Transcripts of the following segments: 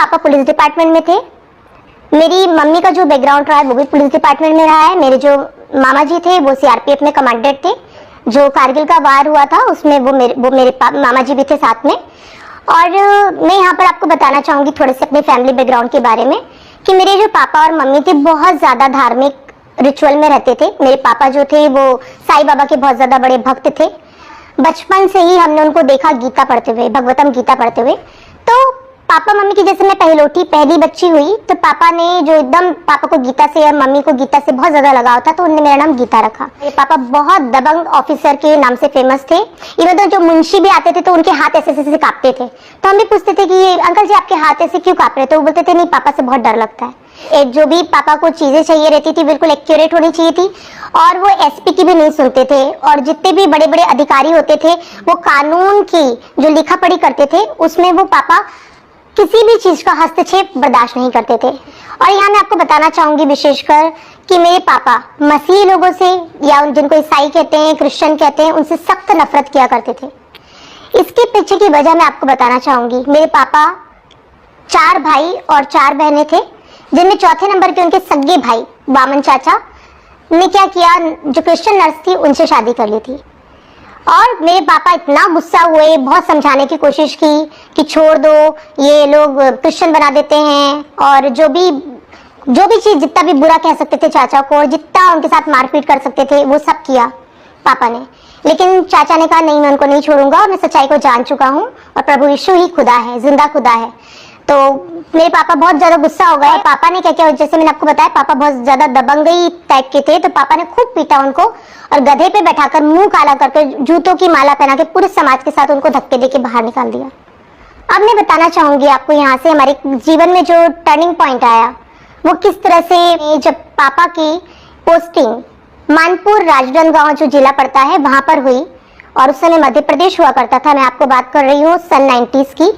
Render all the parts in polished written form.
पापा police department में थे। मेरी मम्मी का जो बैकग्राउंड रहा है वो भी पुलिस डिपार्टमेंट में रहा है। मेरे जो मामा जी थे वो सीआरपीएफ में कमांडेंट थे। जो कारगिल का वार हुआ था उसमें वो मेरे मामा जी भी थे साथ में। और मैं यहाँ पर आपको बताना चाहूंगी थोड़े से अपने फैमिली बैकग्राउंड के बारे में कि मेरे जो पापा और मम्मी थे बहुत ज्यादा धार्मिक रिचुअल में रहते थे। मेरे पापा जो थे वो साईं बाबा के बहुत ज्यादा बड़े भक्त थे। बचपन से ही हमने उनको देखा गीता पढ़ते हुए, भगवतम गीता पढ़ते हुए। तो पापा मम्मी की जैसे मैं पहली बच्ची हुई तो पापा ने जो एकदम पापा को गीता से और मम्मी को गीता से बहुत ज्यादा लगाव था तो उन्होंने मेरा नाम गीता रखा। मेरे पापा बहुत दबंग ऑफिसर के नाम से फेमस थे। इवन तो जो मुंशी भी आते थे तो उनके हाथ ऐसे ऐसे कांपते थे। तो हम भी पूछते थे कि अंकल जी आपके हाथ ऐसे क्यों कांप रहे? तो वो बोलते थे नहीं पापा से बहुत डर लगता है। जो भी पापा को चीजें चाहिए रहती थी बिल्कुल एक्यूरेट होनी चाहिए थी। और वो एसपी की भी नहीं सुनते थे। और जितने भी बड़े बड़े अधिकारी होते थे वो कानून की जो लिखा पढ़ी करते थे उसमें वो पापा किसी भी चीज का हस्तक्षेप बर्दाश्त नहीं करते थे। और यहाँ मैं आपको बताना चाहूंगी विशेषकर कि मेरे पापा मसीही लोगों से या जिनको ईसाई कहते हैं, क्रिश्चियन कहते हैं, उनसे सख्त नफरत किया करते थे। इसके पीछे की वजह मैं आपको बताना चाहूंगी। मेरे पापा 4 भाई और 4 बहनें थे, जिनमें चौथे नंबर के उनके सगे भाई वामन चाचा ने क्या किया, जो क्रिश्चियन नर्स थी उनसे शादी कर ली थी। और मेरे पापा इतना गुस्सा हुए, बहुत समझाने की कोशिश की कि छोड़ दो, ये लोग क्रिश्चियन बना देते हैं। और जो भी चीज जितना भी बुरा कह सकते थे चाचा को और जितना उनके साथ मारपीट कर सकते थे वो सब किया पापा ने। लेकिन चाचा ने कहा नहीं, मैं उनको नहीं छोड़ूंगा और मैं सच्चाई को जान चुका हूँ और प्रभु यीशु ही खुदा है, जिंदा खुदा है। तो मेरे पापा बहुत ज्यादा गुस्सा हो गए। पापा ने क्या किया, जैसे मैंने आपको बताया पापा बहुत ज्यादा दबंगई टाइप के थे। तो पापा ने खूब पीटा उनको और गधे पे बैठाकर मुंह काला करके जूतों की माला पहना के पूरे समाज के साथ उनको धक्के देके बाहर निकाल दिया। अब मैं बताना चाहूंगी आपको यहाँ से हमारे जीवन में जो टर्निंग पॉइंट आया वो किस तरह से, जब पापा की पोस्टिंग मानपुर राजनांदगांव जो जिला पड़ता है वहां पर हुई। और उस समय मध्य प्रदेश हुआ करता था। मैं आपको बात कर रही हूँ सन 90s की।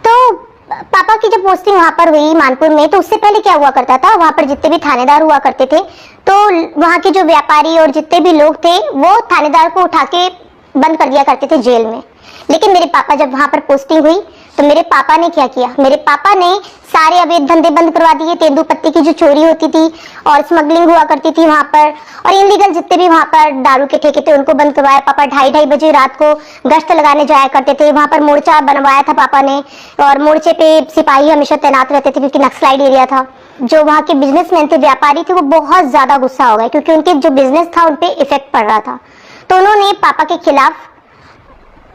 तो पापा की जब पोस्टिंग वहां पर हुई मानपुर में, तो उससे पहले क्या हुआ करता था, वहां पर जितने भी थानेदार हुआ करते थे तो वहां के जो व्यापारी और जितने भी लोग थे वो थानेदार को उठा के बंद कर दिया करते थे जेल में। लेकिन मेरे पापा जब वहां पर पोस्टिंग हुई तो मेरे पापा ने क्या किया, मेरे पापा ने सारे अवैध धंधे बंद करवा दिए। तेंदूपत्ती की जो चोरी होती थी और स्मगलिंग हुआ करती थी वहां पर, और इनलीगल जितने भी वहां पर दारू के ठेके थे उनको बंद करवाया। पापा 2:30 बजे रात को गश्त लगाने जाया करते थे। वहां पर मोर्चा बनवाया था पापा ने और मोर्चे पे सिपाही हमेशा तैनात रहते थे क्योंकि नक्सलाइट एरिया था। जो वहां के बिजनेसमैन थे, व्यापारी थे, वो बहुत ज्यादा गुस्सा हो गए क्योंकि उनके जो बिजनेस था उनपे इफेक्ट पड़ रहा था। तो उन्होंने पापा के खिलाफ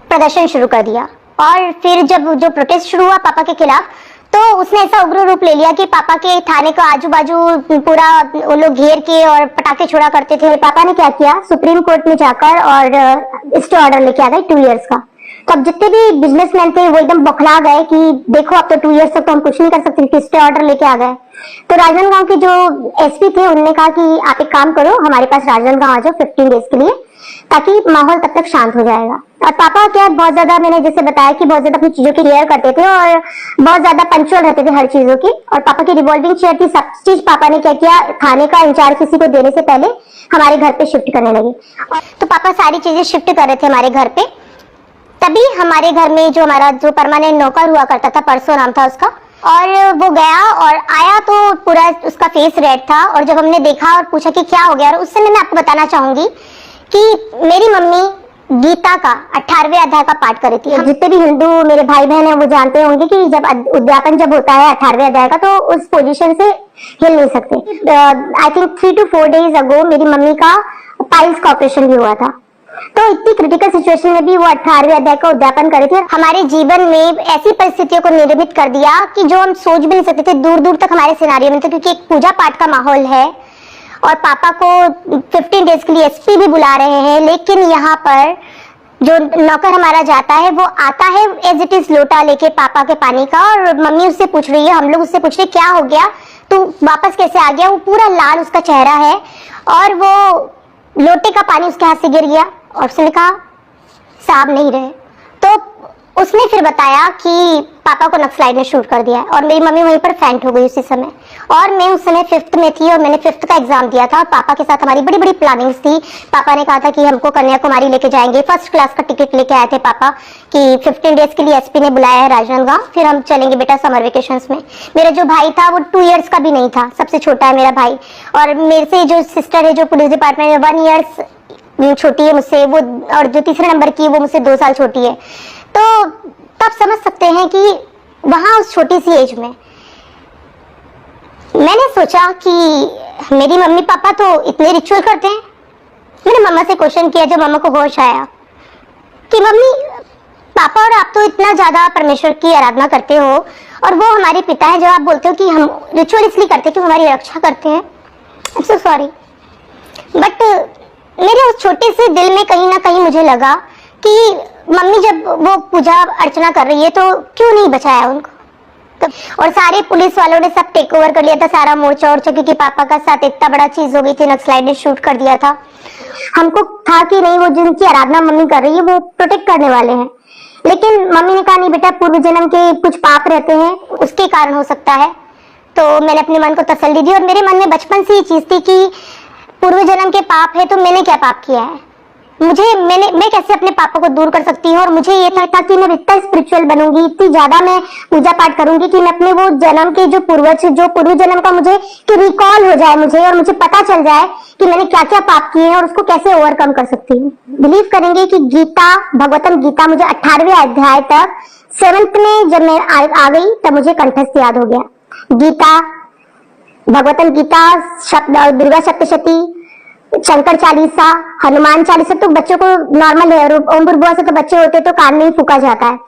प्रदर्शन शुरू कर दिया। और फिर जब जो प्रोटेस्ट शुरू हुआ पापा के खिलाफ तो उसने ऐसा उग्र रूप ले लिया कि पापा के थाने का आजू बाजू पूरा वो लोग घेर के और पटाखे छोड़ा करते थे। पापा ने क्या किया, सुप्रीम कोर्ट में जाकर और स्टे ऑर्डर लेके आ गए 2 इयर्स का। तो अब जितने भी बिजनेसमैन थे वो एकदम बौखला गए कि देखो अब तो 2 इयर्स तक तो हम कुछ नहीं कर सकते, स्टे ऑर्डर लेके आ गए। तो राजनांदगांव के जो एसपी थे उन्होंने कहा कि आप एक काम करो, हमारे पास राजनांदगांव आ जाओ 15 डेज के लिए, ताकि माहौल तब तक शांत हो जाएगा। और पापा क्या बहुत ज्यादा, मैंने जैसे बताया कि बहुत ज्यादा अपनी चीजों की केयर करते थे और बहुत ज्यादा पंक्चुअल रहते थे हर चीजों की। और पापा की रिवॉल्विंग चेयर थी, सब चीज पापा ने क्या किया, खाने का इंचार्ज किसी को देने से पहले हमारे घर पे शिफ्ट करने लगे। तो पापा सारी चीजें शिफ्ट कर रहे थे हमारे घर पे। तभी हमारे घर में जो हमारा जो परमानेंट नौकर हुआ करता था, परसों नाम था उसका, और वो गया और आया तो पूरा उसका फेस रेड था। और जब हमने देखा और पूछा कि क्या हो गया, और उस समय मैं आपको बताना चाहूंगी कि मेरी मम्मी गीता का 18वें अध्याय का पाठ कर रही थी। जितने भी हिंदू मेरे भाई बहन हैं वो जानते होंगे कि जब उद्यापन जब होता है 18वें अध्याय का तो उस पोजीशन से हिल नहीं सकते। आई थिंक 3 to 4 days अगो मेरी मम्मी का पाइल्स का ऑपरेशन भी हुआ था। तो इतनी क्रिटिकल सिचुएशन में भी वो 18वें अध्याय का उद्यापन करे थे। हमारे जीवन में ऐसी परिस्थितियों को निर्मित कर दिया कि जो हम सोच भी नहीं सकते थे, दूर दूर तक हमारे सिनारियो में थे, क्योंकि एक पूजा पाठ का माहौल है और पापा को 15 डेज के लिए एसपी भी बुला रहे हैं। लेकिन यहाँ पर जो नौकर हमारा जाता है वो आता है एज इट इज लोटा लेके पापा के पानी का, और मम्मी उससे पूछ रही है, हम लोग उससे पूछ रहे क्या हो गया, तू वापस कैसे आ गया। वो पूरा लाल उसका चेहरा है और वो लोटे का पानी उसके हाथ से गिर गया और उसने कहा साहब नहीं रहे। तो उसने फिर बताया कि पापा को नक्सलाइट ने शूट कर दिया है और मेरी मम्मी वहीं पर फेंट हो गई उसी समय। और मैं उस समय 5th में थी और मैंने 5th का एग्जाम दिया था और पापा के साथ हमारी बड़ी बड़ी प्लानिंग्स थी। पापा ने कहा था कि हमको कन्याकुमारी लेके जाएंगे, 1st क्लास का टिकट लेके आए थे पापा कि 15 डेज के लिए एसपी ने बुलाया है राजनांदगांव, फिर हम चलेंगे बेटा समर वेकेशंस में। मेरा जो भाई था वो 2 इयर्स का भी नहीं था, सबसे छोटा है मेरा भाई। और मेरे से जो सिस्टर है जो पुलिस डिपार्टमेंट में 1 ईयर छोटी है मुझसे, वो और जो तीसरे नंबर की है वो मुझसे 2 साल छोटी है। तो तब समझ सकते हैं कि वहां उस छोटी सी एज में मैंने सोचा कि मेरी मम्मी पापा तो इतने रिचुअल करते हैं। मैंने मम्मा से क्वेश्चन किया जब मम्मा को होश आया कि मम्मी पापा और आप तो इतना ज्यादा परमेश्वर की आराधना करते हो और वो हमारे पिता है, जब आप बोलते हो कि हम रिचुअल इसलिए करते हैं कि हमारी रक्षा करते हैं। I am so sorry, but मेरे उस छोटे से दिल में कहीं ना कहीं मुझे लगा कि मम्मी जब वो पूजा अर्चना कर रही है तो क्यों नहीं बचाया उनको। और सारे पुलिस वालों ने सब टेक ओवर कर लिया था, सारा मोर्चा और क्योंकि पापा का साथ इतना बड़ा चीज हो गई थी, नक्सलाइट ने शूट कर दिया था। हमको था कि नहीं, वो जिनकी आराधना मम्मी कर रही है वो प्रोटेक्ट करने वाले हैं, लेकिन मम्मी ने कहा नहीं बेटा, पूर्व जन्म के कुछ पाप रहते हैं, उसके कारण हो सकता है। तो मैंने अपने मन को तसल्ली दी और मेरे मन में बचपन से ये चीज थी कि पूर्व जन्म के पाप है तो मैंने क्या पाप किया है, मैं कैसे अपने पापा को दूर कर सकती हूँ। और मुझे ये था कि मैं इतना स्पिरिचुअल बनूंगी, इतनी ज्यादा मैं पूजा पाठ करूंगी कि मैं अपने वो जन्म के जो पूर्व जन्म का मुझे कि रिकॉल हो जाए मुझे, और मुझे पता चल जाए कि मैंने क्या क्या पाप किए हैं और उसको कैसे ओवरकम कर सकती हूँ। बिलीव करेंगे कि गीता, भगवतम गीता मुझे 18वें अध्याय तक 7th में जब मैं आ गई तब मुझे कंठस्थ याद हो गया। गीता, भगवतम गीता, दुर्गा सप्तशती, शंकर चालीसा, हनुमान चालीसा तो बच्चों को नॉर्मल है, ओम भूर्भुवः से तो बच्चे होते तो कान में ही फूका जाता है।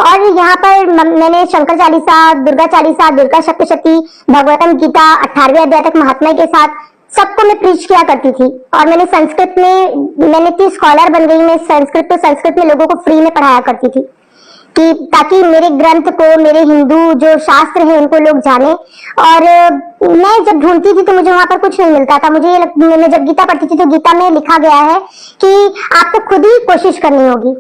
और यहाँ पर मैंने शंकर चालीसा, दुर्गा चालीसा, दुर्गा सप्तशती, भगवतम गीता 18वें अध्याय तक महात्मा के साथ सबको मैं प्रीच किया करती थी। और मैंने संस्कृत में, मैंने इतनी स्कॉलर बन गई, मैं संस्कृत में लोगों को फ्री में पढ़ाया करती थी कि ताकि मेरे ग्रंथ को, मेरे हिंदू जो शास्त्र है उनको लोग जाने। और मैं जब ढूंढती थी तो मुझे वहां पर कुछ नहीं मिलता था। मैं जब गीता पढ़ती थी तो गीता में लिखा गया है कि आपको खुद ही कोशिश करनी होगी।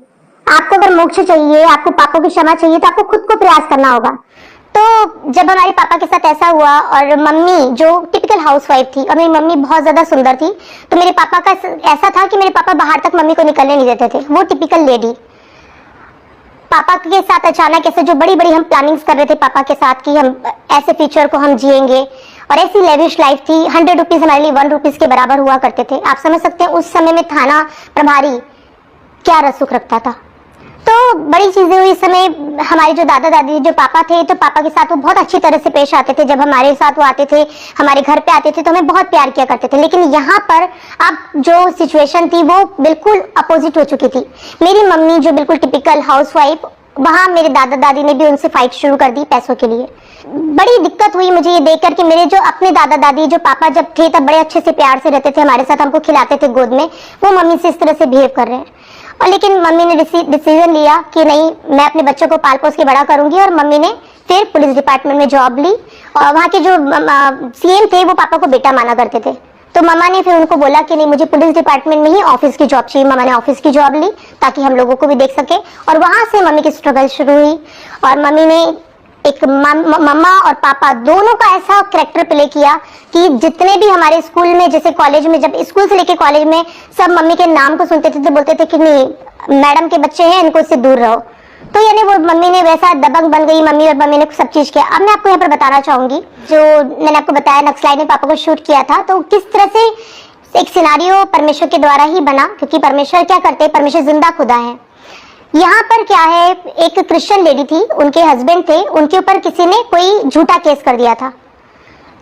आपको अगर मोक्ष चाहिए, आपको पापों की क्षमा चाहिए तो आपको खुद को प्रयास करना होगा। तो जब हमारे पापा के साथ ऐसा हुआ और मम्मी जो टिपिकल हाउसवाइफ थी, और मेरी मम्मी बहुत ज्यादा सुंदर थी, तो मेरे पापा का ऐसा था कि मेरे पापा बाहर तक मम्मी को निकलने नहीं देते थे। वो टिपिकल लेडी। पापा के साथ अचानक ऐसे जो बड़ी बड़ी हम प्लानिंग्स कर रहे थे पापा के साथ कि हम ऐसे फ्यूचर को हम जिएंगे, और ऐसी लेविश लाइफ थी। 100 रुपीज हमारे लिए 1 रुपीज के बराबर हुआ करते थे। आप समझ सकते हैं उस समय में थाना प्रभारी क्या रसूख रखता था। तो बड़ी चीजें हुई। इस समय हमारे जो दादा दादी जो पापा थे, तो पापा के साथ वो बहुत अच्छी तरह से पेश आते थे। जब हमारे साथ वो आते थे, हमारे घर पे आते थे, तो हमें बहुत प्यार किया करते थे। लेकिन यहाँ पर अब जो सिचुएशन थी वो बिल्कुल अपोजिट हो चुकी थी। मेरी मम्मी जो बिल्कुल टिपिकल हाउसवाइफ, वहां मेरे दादा दादी ने भी उनसे फाइट शुरू कर दी पैसों के लिए। बड़ी दिक्कत हुई मुझे ये देखकर कि मेरे जो अपने दादा दादी, जो पापा जब थे तब बड़े अच्छे से प्यार से रहते थे हमारे साथ, हमको खिलाते थे गोद में, वो मम्मी से इस तरह से बिहेव कर रहे हैं। और लेकिन मम्मी ने डिसीजन लिया कि नहीं, मैं अपने बच्चों को पाल पोस के बड़ा करूंगी। और मम्मी ने फिर पुलिस डिपार्टमेंट में जॉब ली। और वहाँ के जो सीएम थे वो पापा को बेटा माना करते थे। तो मामा ने फिर उनको बोला कि नहीं, मुझे पुलिस डिपार्टमेंट में ही ऑफिस की जॉब चाहिए। मामा ने ऑफिस की जॉब ली ताकि हम लोगों को भी देख सके। और वहां से मम्मी की स्ट्रगल शुरू हुई। और मम्मी ने एक मम्मा और पापा दोनों का ऐसा कैरेक्टर प्ले किया कि जितने भी हमारे स्कूल में, जैसे कॉलेज में, जब स्कूल से लेके कॉलेज में सब मम्मी के नाम को सुनते थे तो बोलते थे कि नहीं, मैडम के बच्चे हैं, इनको इससे दूर रहो। तो यानी वो मम्मी ने वैसा दबंग बन गई मम्मी, और मम्मी ने सब चीज किया। अब मैं आपको यहाँ पर बताना चाहूंगी, जो मैंने आपको बताया नक्सलाइट ने पापा को शूट किया था, तो किस तरह से एक सिनारियो परमेश्वर के द्वारा ही बना। क्योंकि परमेश्वर क्या करते हैं, परमेश्वर जिंदा खुदा है। यहाँ पर क्या है, एक क्रिश्चियन लेडी थी, उनके हस्बैंड थे, उनके ऊपर किसी ने कोई झूठा केस कर दिया था।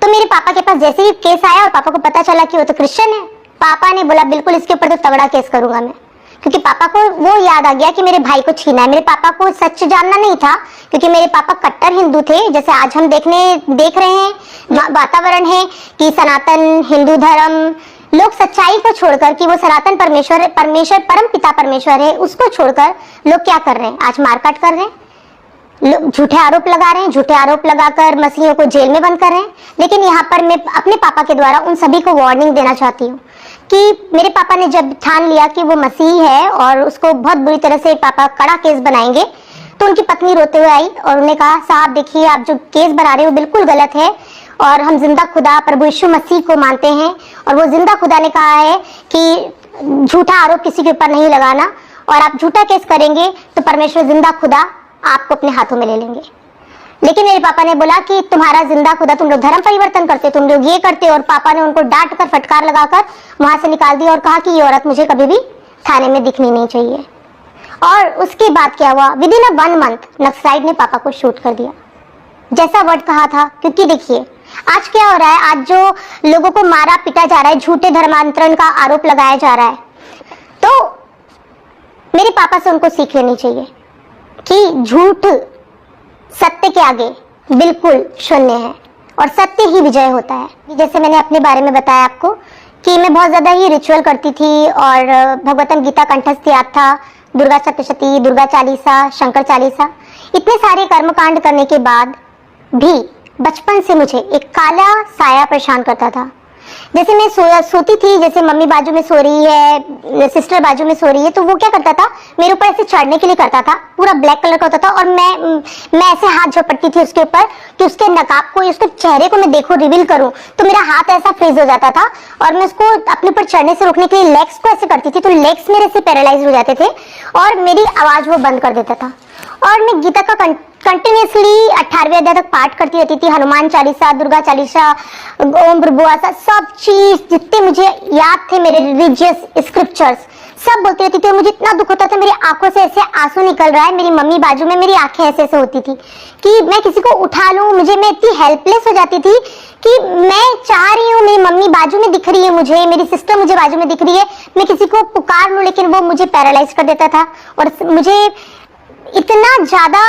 तो मेरे पापा के पास जैसे ही केस आया और पापा को पता चला कि वो तो क्रिश्चियन है, पापा ने बोला बिल्कुल इसके ऊपर तो तगड़ा केस करूंगा मैं। क्योंकि पापा को वो याद आ गया कि मेरे भाई को छीना है। मेरे पापा को सच जानना नहीं था, क्योंकि मेरे पापा कट्टर हिंदू थे। जैसे आज हम देख रहे हैं वातावरण है कि सनातन हिंदू धर्म, लोग सच्चाई को छोड़कर कि वो सनातन परमेश्वर परम पिता परमेश्वर है, उसको छोड़कर लोग क्या कर रहे हैं, आज मारकाट कर रहे हैं, झूठे आरोप लगा रहे हैं, झूठे आरोप लगाकर मसीहियों को जेल में बंद कर रहे हैं। लेकिन यहाँ पर मैं अपने पापा के द्वारा उन सभी को वार्निंग देना चाहती हूँ कि मेरे पापा ने जब ठान लिया कि वो मसीही है और उसको बहुत बुरी तरह से पापा कड़ा केस बनाएंगे, तो उनकी पत्नी रोते हुए आई और उन्होंने कहा, साहब देखिए आप जो केस बना रहे हो बिल्कुल गलत है और हम जिंदा खुदा प्रभु यीशु मसीह को मानते हैं और वो जिंदा खुदा ने कहा है कि झूठा आरोप किसी के ऊपर नहीं लगाना और आप झूठा केस करेंगे तो परमेश्वर जिंदा खुदा आपको अपने हाथों में ले लेंगे। लेकिन मेरे पापा ने बोला कि तुम्हारा जिंदा खुदा, तुम लोग धर्म परिवर्तन करते, तुम लोग ये करते, और पापा ने उनको डांट कर फटकार लगाकर वहां से निकाल दिया और कहा कि ये औरत मुझे कभी भी थाने में दिखनी नहीं चाहिए। और उसके बाद क्या हुआ, with in a 1 month naxalite ने पापा को शूट कर दिया, जैसा वर्ड कहा था। क्योंकि देखिए आज क्या हो रहा है, आज जो लोगों को मारा पीटा जा रहा है, झूठे धर्मांतरण का आरोप लगाया जा रहा है, तो मेरे पापा से उनको सीख लेनी चाहिए कि झूठ सत्य के आगे बिल्कुल शून्य है और सत्य ही विजय होता है। जैसे मैंने अपने बारे में बताया आपको कि मैं बहुत ज्यादा ही रिचुअल करती थी और भगवतम गीता कंठस्थ याद था, दुर्गा सप्तशती, दुर्गा चालीसा, शंकर चालीसा, इतने सारे कर्मकांड करने के बाद भी बचपन से मुझे एक काला साया परेशान करता था। जैसे मैं सोती थी, जैसे मम्मी बाजू में सो रही है, सिस्टर बाजू में सो रही है, तो वो क्या करता था, मेरे ऊपर ऐसे चढ़ने के लिए करता था, पूरा ब्लैक कलर का होता था और मैं ऐसे हाथ झपटती थी उसके ऊपर कि उसके नकाब को, उसके चेहरे को मैं देखूं, रिवील करूं, तो मेरा हाथ ऐसा फ्रीज हो जाता था और मैं उसको अपने ऊपर चढ़ने से रोकने के लिए लेग्स को ऐसे करती थी, तो लेग्स मेरे से पैरालाइज हो जाते थे और मेरी आवाज वो बंद कर देता था। और मैं गीता का कंटिन्यूसली 18वें अध्याय तक पाठ करती रहती थी, हनुमान चालीसा, दुर्गा चालीसा, ओम प्रभुआसा, सब चीज जितने मुझे याद थे मेरे रिलीजियस स्क्रिप्चर्स सब बोलती रहती थी। मुझे इतना दुख होता था, मेरी आंखों से ऐसे आंसू निकल रहा है, मेरी मम्मी बाजू में, मेरी आंखें ऐसे ऐसे होती थी कि मैं किसी को उठा लूं, मैं इतनी हेल्पलेस हो जाती थी कि मैं चाह रही हूँ, मेरी मम्मी बाजू में दिख रही है मुझे, मेरी सिस्टर मुझे बाजू में दिख रही है, मैं किसी को पुकार लूं लेकिन वो मुझे पैरालाइज कर देता था और मुझे इतना ज्यादा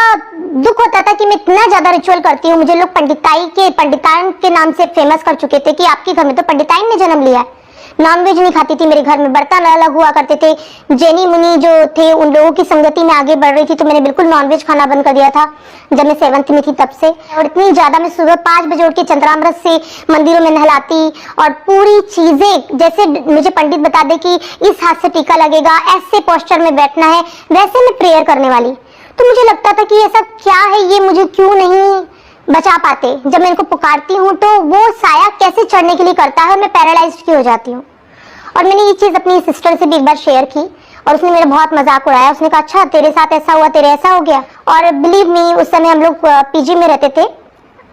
दुख होता था कि मैं इतना ज्यादा रिचुअल करती हूँ। मुझे लोग पंडिताइन के नाम से फेमस कर चुके थे कि आपके घर में तो पंडिताइन ने जन्म लिया है। नॉनवेज नहीं खाती थी, मेरे घर में बर्तन अलग हुआ करते थे, जैनी मुनि जो थे उन लोगों की संगति में आगे बढ़ रही थी, तो मैंने बिल्कुल नॉनवेज खाना बंद कर दिया था जब मैं 7th में थी तब से। और इतनी ज्यादा मैं सुबह 5 बजे उठ के चंद्रामृत से मंदिरों में नहलाती और पूरी चीजें, जैसे मुझे पंडित बता दे कि इस हाथ से टीका लगेगा, ऐसे पोस्चर में बैठना है, वैसे मैं प्रेयर करने वाली। तो मुझे लगता था कि ऐसा क्या है, ये मुझे क्यों नहीं बचा पाते। जब मैं इनको पुकारती हूँ तो वो साया कैसे चढ़ने के लिए करता है और मैं पैरालाइज्ड क्यों हो जाती हूँ। और मैंने ये चीज अपनी सिस्टर से भी एक बार शेयर की और उसने मेरा बहुत मजाक उड़ाया। उसने कहा, अच्छा तेरे साथ ऐसा हुआ, तेरे ऐसा हो गया। और बिलीव मी, उस समय हम लोग पीजी में रहते थे,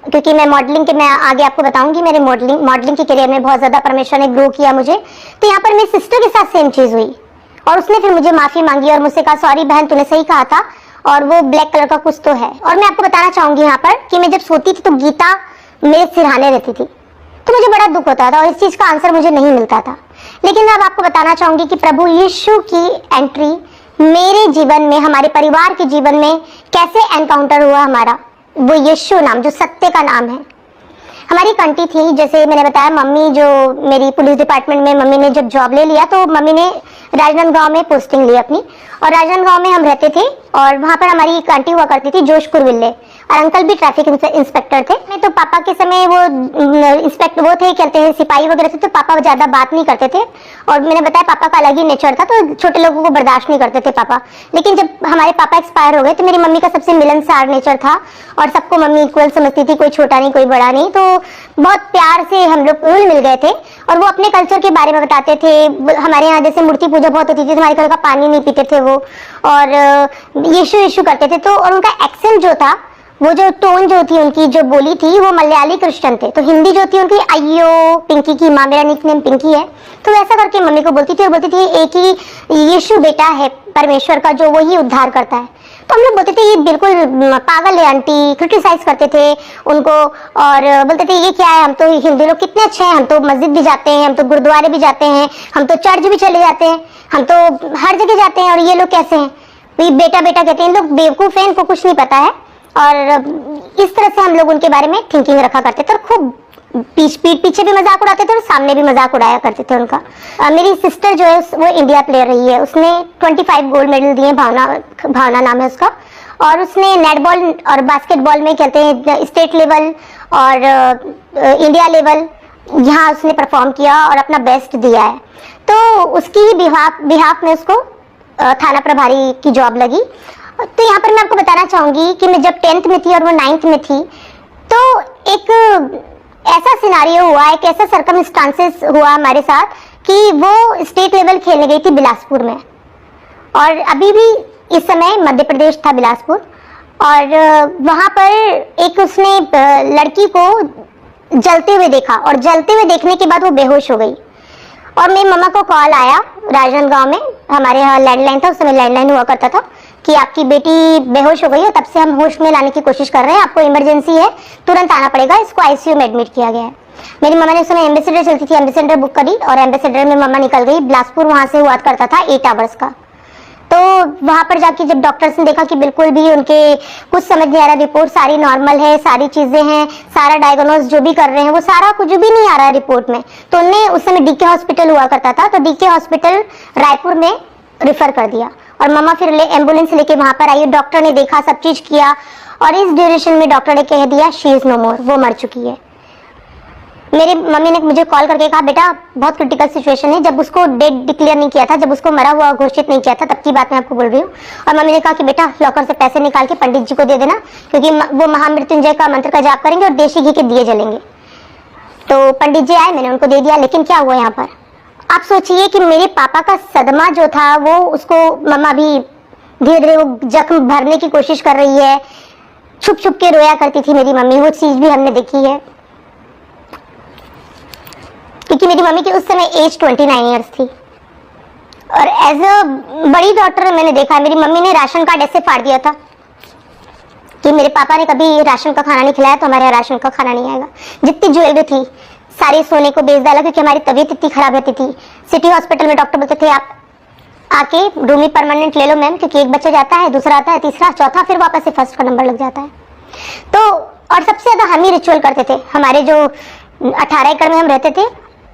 क्योंकि मैं मॉडलिंग के, मैं आगे आपको बताऊंगी, मेरे मॉडलिंग के करियर में बहुत ज्यादा परमेश्वर ने ग्रो किया मुझे। तो यहाँ पर मेरी सिस्टर के साथ सेम चीज हुई और उसने फिर मुझे माफी मांगी और मुझसे कहा, सॉरी बहन, तूने सही कहा था, और वो ब्लैक कलर का कुछ तो है। और मैं आपको बताना चाहूंगी यहाँ पर कि मैं जब सोती थी तो गीता मेरे सिरहाने रहती थी, तो मुझे बड़ा दुख होता था और इस चीज का आंसर मुझे नहीं मिलता था। लेकिन मैं अब आपको बताना चाहूंगी कि प्रभु यीशु की एंट्री मेरे जीवन में, हमारे परिवार के जीवन में कैसे एनकाउंटर हुआ हमारा, वो यीशु नाम जो सत्य का नाम है। हमारी एक आंटी थी, जैसे मैंने बताया, मम्मी जो मेरी पुलिस डिपार्टमेंट में मम्मी ने जब जॉब ले लिया तो मम्मी ने राजनांदगांव में पोस्टिंग ली अपनी, और राजनांदगांव में हम रहते थे और वहां पर हमारी एक आंटी हुआ करती थी जोशपुर विल्ले, और अंकल भी ट्रैफिक इंस्पेक्टर थे। मैं तो पापा के समय वो इंस्पेक्टर वो थे, कहते हैं सिपाही वगैरह थे, तो पापा ज्यादा बात नहीं करते थे और मैंने बताया पापा का अलग ही नेचर था, तो छोटे लोगों को बर्दाश्त नहीं करते थे पापा। लेकिन जब हमारे पापा एक्सपायर हो गए तो मेरी मम्मी का सबसे मिलनसार नेचर था और सबको मम्मी इक्वल समझती थी, कोई छोटा नहीं कोई बड़ा नहीं, तो बहुत प्यार से हम लोग घुल मिल गए थे। और वो अपने कल्चर के बारे में बताते थे। हमारे यहाँ जैसे मूर्ति पूजा बहुत होती थी, हमारे घर का पानी नहीं पीते थे वो, और यीशु यीशु करते थे। तो और उनका एक्सेंट जो था, वो जो टोन जो थी, उनकी जो बोली थी, वो मलयाली क्रिश्चियन थे, तो हिंदी जो थी उनकी अयो पिंकी की माँ, मेरा निकनेम पिंकी है, तो वैसा करके मम्मी को बोलती थी और बोलती थी एक ही यीशु बेटा है परमेश्वर का, जो वही उद्धार करता है। तो हम लोग बोलते थे ये बिल्कुल पागल है आंटी, क्रिटिसाइज करते थे उनको और बोलते थे ये क्या है, हम तो हिंदू लोग कितने अच्छे हैं, हम तो मस्जिद भी जाते हैं, हम तो गुरुद्वारे भी जाते हैं, हम तो चर्च भी चले जाते हैं, हम तो हर जगह जाते हैं, और ये लोग कैसे हैं, ये बेटा बेटा कहते हैं, इन लोग बेवकूफ है, इनको कुछ नहीं पता है। और इस तरह से हम लोग उनके बारे में थिंकिंग रखा करते थे और खूब पीछे भी मजाक उड़ाते थे और सामने भी मजाक उड़ाया करते थे उनका। मेरी सिस्टर जो है वो इंडिया प्लेयर रही है, उसने 25 गोल्ड मेडल दिए, भावना नाम है उसका, और उसने नेटबॉल और बास्केटबॉल में कहते हैं स्टेट लेवल और इंडिया लेवल यहाँ उसने परफॉर्म किया और अपना बेस्ट दिया है। तो उसकी ही बिहाफ में उसको थाना प्रभारी की जॉब लगी तो यहाँ पर मैं आपको बताना चाहूंगी कि मैं जब 10th में थी और वो 9th में थी, तो एक ऐसा सिनारियो हुआ, एक ऐसा सर्कमस्टांसेस हुआ हमारे साथ कि वो स्टेट लेवल खेलने गई थी बिलासपुर में, और अभी भी इस समय मध्य प्रदेश था बिलासपुर, और वहां पर एक उसने लड़की को जलते हुए देखा, और जलते हुए देखने के बाद वो बेहोश हो गई। और मेरी मम्मा को कॉल आया राजनांदगांव में, हमारे यहाँ लैंडलाइन था, उस समय लैंडलाइन हुआ करता था, कि आपकी बेटी बेहोश हो गई है, तब से हम होश में लाने की कोशिश कर रहे हैं, आपको इमरजेंसी है, तुरंत आना पड़ेगा, इसको आईसीयू में एडमिट किया गया है। मेरी मम्मा ने उस समय एम्बेसडर चलती थी, एम्बेसडर बुक करी, और एम्बेसडर में मम्मा निकल गई। बिलासपुर वहां से हुआ करता था 8 आवर्स का। तो वहां पर जाके जब डॉक्टर्स ने देखा कि बिल्कुल भी उनके कुछ समझ नहीं आ रहा, रिपोर्ट सारी नॉर्मल है, सारी चीजें हैं, सारा डायग्नोस जो भी कर रहे हैं वो सारा कुछ भी नहीं आ रहा है रिपोर्ट में, तो उन्हें उस समय डीके हॉस्पिटल हुआ करता था, तो डीके हॉस्पिटल रायपुर में रिफर कर दिया, और मम्मा फिर एम्बुलेंस लेके वहां पर आई। डॉक्टर ने देखा, सब चीज किया, और इस ड्यूरेशन में डॉक्टर ने कह दिया शी इज नो मोर, वो मर चुकी है। मेरी मम्मी ने मुझे कॉल करके कहा बेटा बहुत क्रिटिकल सिचुएशन है, जब उसको डेड डिक्लेयर नहीं किया था, जब उसको मरा हुआ घोषित नहीं किया था, तब की बात मैं आपको बोल रही हूँ। और मम्मी ने कहा कि बेटा लॉकर से पैसे निकाल के पंडित जी को दे देना, क्योंकि वो महामृत्युंजय का मंत्र का जाप करेंगे और देशी घी के दिए जलेंगे। तो पंडित जी आए, मैंने उनको दे दिया। लेकिन क्या हुआ यहाँ पर, आप सोचिए कि मेरे पापा का सदमा जो था वो उसको मम्मा भी धीरे धीरे वो जख्म भरने की कोशिश कर रही है, छुप छुप के रोया करती थी मेरी मम्मी, वो चीज भी हमने देखी है, क्योंकि मेरी मम्मी की उस समय एज 29 ईयर्स थी। और एज अ बड़ी डॉटर मैंने देखा, मेरी मम्मी ने राशन कार्ड ऐसे फाड़ दिया था कि मेरे पापा ने कभी राशन का खाना नहीं खिलाया तो हमारे यहाँ राशन का खाना नहीं आएगा। जितनी ज्वेलरी थी सारे सोने को बेच डाला, क्योंकि हमारी तबीयत इतनी खराब रहती थी। सिटी हॉस्पिटल में डॉक्टर बोलते थे आप आके रूम ही परमानेंट ले लो मैम, क्योंकि एक बच्चा जाता है, दूसरा आता है, तीसरा, चौथा, फिर वापस से फर्स्ट का नंबर लग जाता है। तो और सबसे ज्यादा हम ही रिचुअल करते थे। हमारे जो 18 एकड़ में हम रहते थे